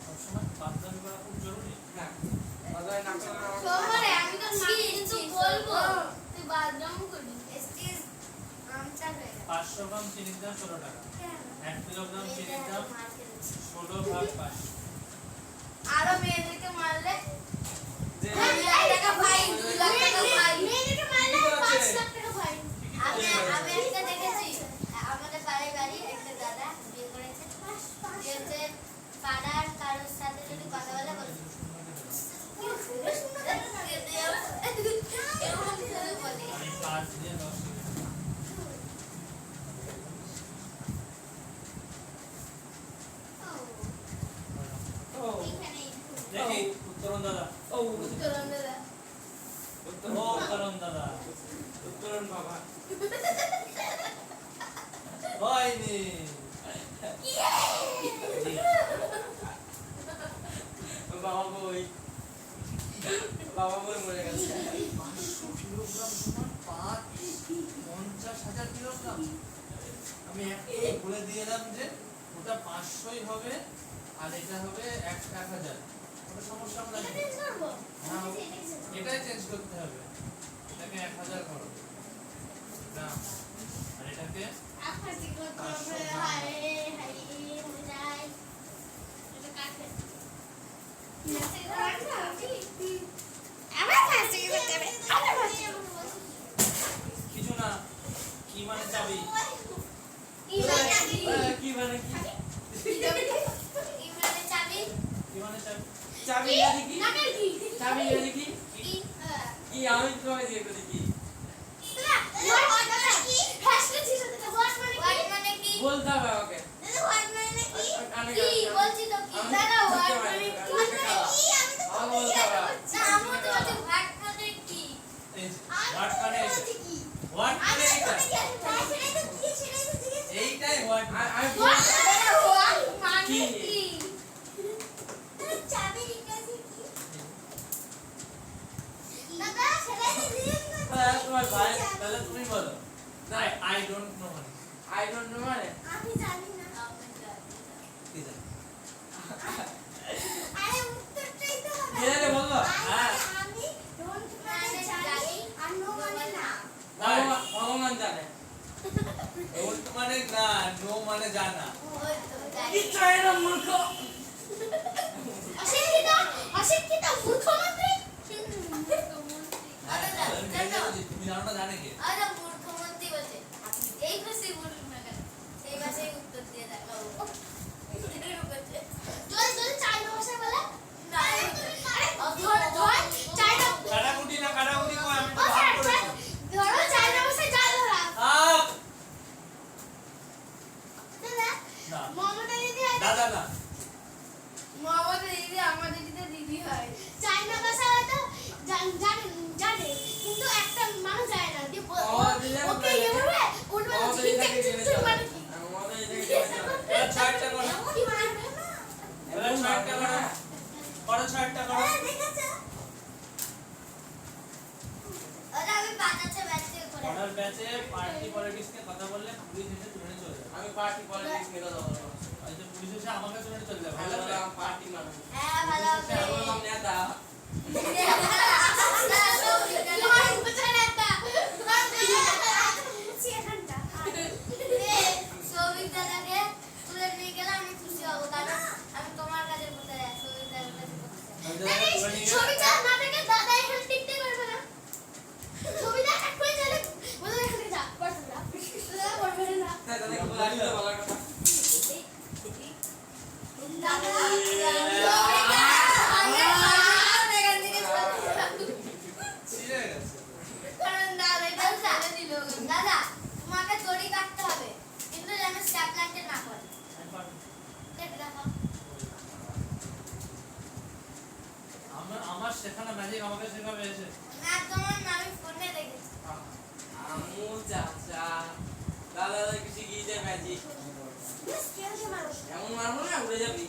সবসময় বাদদামি করা খুব জরুরি হ্যাঁ দাদা না করে সোমবারে আমি তো কিন্তু বলবো তুই বাথরুম করবি এসটিস আমটা হয়ে গেল 500 গ্রাম চিনির দাম 16 টাকা 1 কিলোগ্রাম চিনির দাম 16 ভাগ 5 আরো মেয়েদেরকে মারলে যে 2 লাখ টাকা ফাইন 2 লাখ টাকা ফাইন মেয়েদেরকে মারলে 5 লাখ টাকা ফাইন আমি একটা দেখেছি আমাদের পাড়ায় বাড়ি একটা দাদা বিয়ে করেছে যে পাড়ার কারোর সাথে যদি কথা বলে বলে এরকম কিছু বলে আমি 5 দিয়ে 10 ও দেখি উত্তরণ দাদা ও উত্তরণ দাদা ও উত্তরণ দাদা উত্তরণ বাবা হয়নি বাবা বই বাবা বই মরে গেছে 500 কিলোগ্রাম সমান 50,000 কিলোগ্রাম আমি একটা বলে দিয়ে এলাম যে ওটা 500ই হবে আর এটা হবে 1000 ওটা সমস্যা আমরা এটা চেঞ্জ করব হ্যাঁ, এটাই চেঞ্জ করতে হবে এটাকে 1000 করো গ্রাম আর এটাকে আপনার কি করতে হবে হায় হায় হয়ে যায় এটা কাটবে আমার কাছে কি করতে হবে আমার কাছে কিছু না কি মানে চাবি কি মানে কি কি মানে চাবি চাবি ইংরেজি কি চাবি ইংরেজি কি কি আমি তোমায় দিয়ে করি কি বলতে হবে আমাকে এই যে, I don't know মানে I don't know মানে আমি জানি না কি জানি আরে উত্তরটাই তো হবে ছেলে বললো হ্যাঁ। আমি ডোন্ট মানে জানি আর নো মানে না ভগবান জানে don't মানে না no মানে জানা ওই তো জানি কি চাই না মূর্খ অশিক্ষিত অশিক্ষিত মূর্খমন্ত্রী আরে না তুমি জানো না জানে কে আরে মূর্খমন্ত্রী বলছে আপনি যেই খুশি বলুন না কেন সেই ভাষায় উত্তর দিয়ে দেখাবো জল জল চাইনা ভাষা বলে না আরে ধর ধর চাইনা কাটাকুটি না কাটাকুটি কই আমি তো ও ভাগ স্যার করেছি ধরো চাইনা ভাষায় জাল ধরা আপ দাদা না মমতা দিদি হয় দাদা না মমতা দিদি আমাদের দিদি দিদি হয় চাইনা ভাষা হয়তো জানে কিন্তু একটা মানুষ জানে না দিয়ে ওকে ইয়ে করবে উঠবে চুপ মানে কি এরা ছয়টা করো এমনই মারবে না এরা ছয়টা করো করো ছয়টা করো দেখেছো আরে আমি বানাতে ব্যস্ত করে পরের ব্যাচে পার্টি পলিটিক্স নিয়ে কথা বললে পুলিশ এসে তুলে নিয়ে চলে যাবে আমি পার্টি পলিটিক্স নিয়ে কথা বলবো আর যে পুলিশ এসে আমাকে তুলে নিয়ে চলে যাবে ভালো লাগবে পার্টি মানুষ হ্যাঁ ভালো হবে আমি বললাম নেতা সৌভিক দাদাকে তুলে নিয়ে গেলে আমি খুশি হব কারণ আমি তোমার কাছে বলতে যাই সৌভিক দাদার কাছে বলতে যাই সৌভিক দাদা না থেকে দাদা এখানে টিকতে পারবে না সৌভিক দাদা এক করে চলে বলে এখানে যা পড়তে যা দাদা পড়বে না তাহলে বলার কথা দাদা সৌভিক দাদা আগে এখান থেকে ছিঁড়ে গেছে কারণ দাদা এটা ছেড়ে দিল দাদা তোমাকে দড়ি কাটতে হবে কিন্তু যেন স্ট্যাপলারটা না করে কেটে রাখো আমার শেখানো ম্যাজিক আমাকে শেখাবে এসে না তোমার না আমি ফোনে দেখেছি আমু চাচা দাদা কিছু গিয়ে যায় ম্যাজিক এমন মারবো না উড়ে যাবি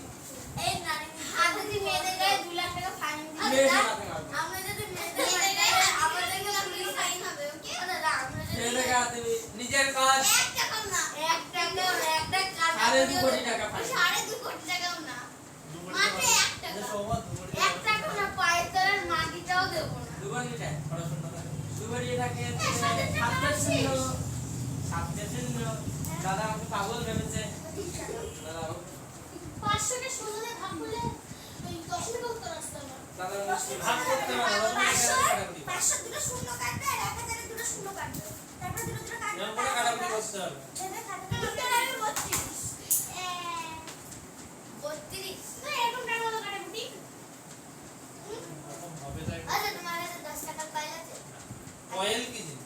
এই নানি হাতে দি মেয়েদের গায়ে 2 লাখ টাকা ফাইন মেয়ের দিই সাথে মারবো আমরা যদি মেয়েদের গায়ে আমাদের পুলিশ ফাইন হবে ওকে দাদা আমরা যদি ছেলেকে হাতে নিজের কাজ 1 টাকাও না 1 টাকা একটা কাজ 2.5 কোটি টাকা ফাইন 2.5 কোটি টাকাও না মাত্র 1 টাকা। যে সৌমত 1 টাকা না পায়ের তলার মাটিটাও দেবো না দুবার নিটাই পড়াশোনা থাকে দুবার এটাকে সাথে সাতটা সাথে শূন্য সাতটা শূন্য দাদা আমাকে পাগল ভেবেছে দাদা 500 কে 16 দিয়ে ভাগ করলে ওই 10 টাকা উত্তর আসতো না দাদা ভাগ করতে হবে না, তুমি এখানে কাটাকুটি। 500 দুটো শূন্য কাটবে আর 1000 দুটো শূন্য কাটবে তারপর দুটো দুটো কাটবে এরকম করে কাটাকুটি করতে হবে এটা কাটবে উত্তর হবে 32 না এরকম টাকা মতো কাটাকুটি এরকম হবে তাই আচ্ছা তোমার কাছে 10 টাকা কয়েন আছে কয়েল কি জিনিস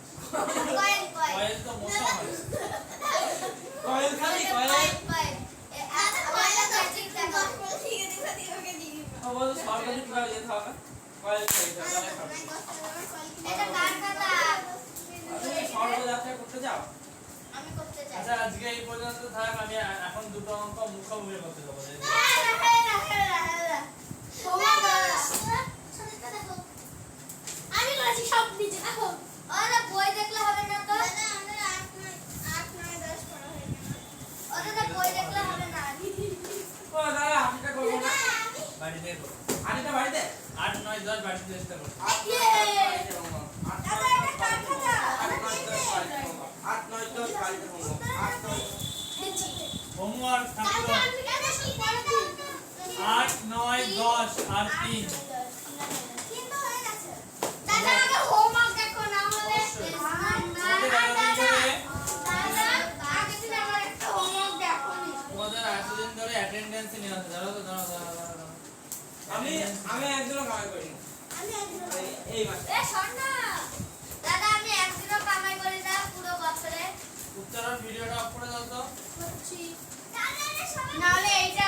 কয়েন কয়েল তো মশা হয় কয়েল খালি কয়েল কয়েন আচ্ছা কয়েন 10 টাকা ঠিক আছে ওকে দিয়ে ও বল সরকারি কিভাবে যেতে হবে কয়েল খালি এটা কার কথা সরকারি যাত্রা করতে যাও আমি করতে চাই আচ্ছা আজকে এই পর্যন্ত থাক আমি এখন দুটো অঙ্ক মুখোমুখি করতে দেবো আমি করেছি সব নিচে দেখো আরে বই দেখলে হবে না তো দাদা আমাদের 8 9 10 পড়া হয়ে গেল ওটা বই দেখলে হবে না ও দাদা আটটা করবো না বাড়িতে করো আটটা বাড়িতে 8 9 10 বাড়িতে চেষ্টা করো হোমওয়ার্ক থাকলো 8 9 10 আর 3 কিন্তু হয়ে গেছে দাদা আমাকে হোমওয়ার্ক দেখো না হলে দাদা আগে থেকে আমার একটা হোমওয়ার্ক দেখো নি তোমাদের এতদিন ধরে অ্যাটেন্ডেন্স নিয়ে আসছে দাঁড়াও তো দাঁড়াও আমি একদিনও কামাই করিনি আমি একদিন এই মাসে এ শোন না দাদা আমি একদিনও কামাই করি না পুরো বছরে উত্তরণ ভিডিওটা অফ করে দাও তো করছি নাহলে এইটা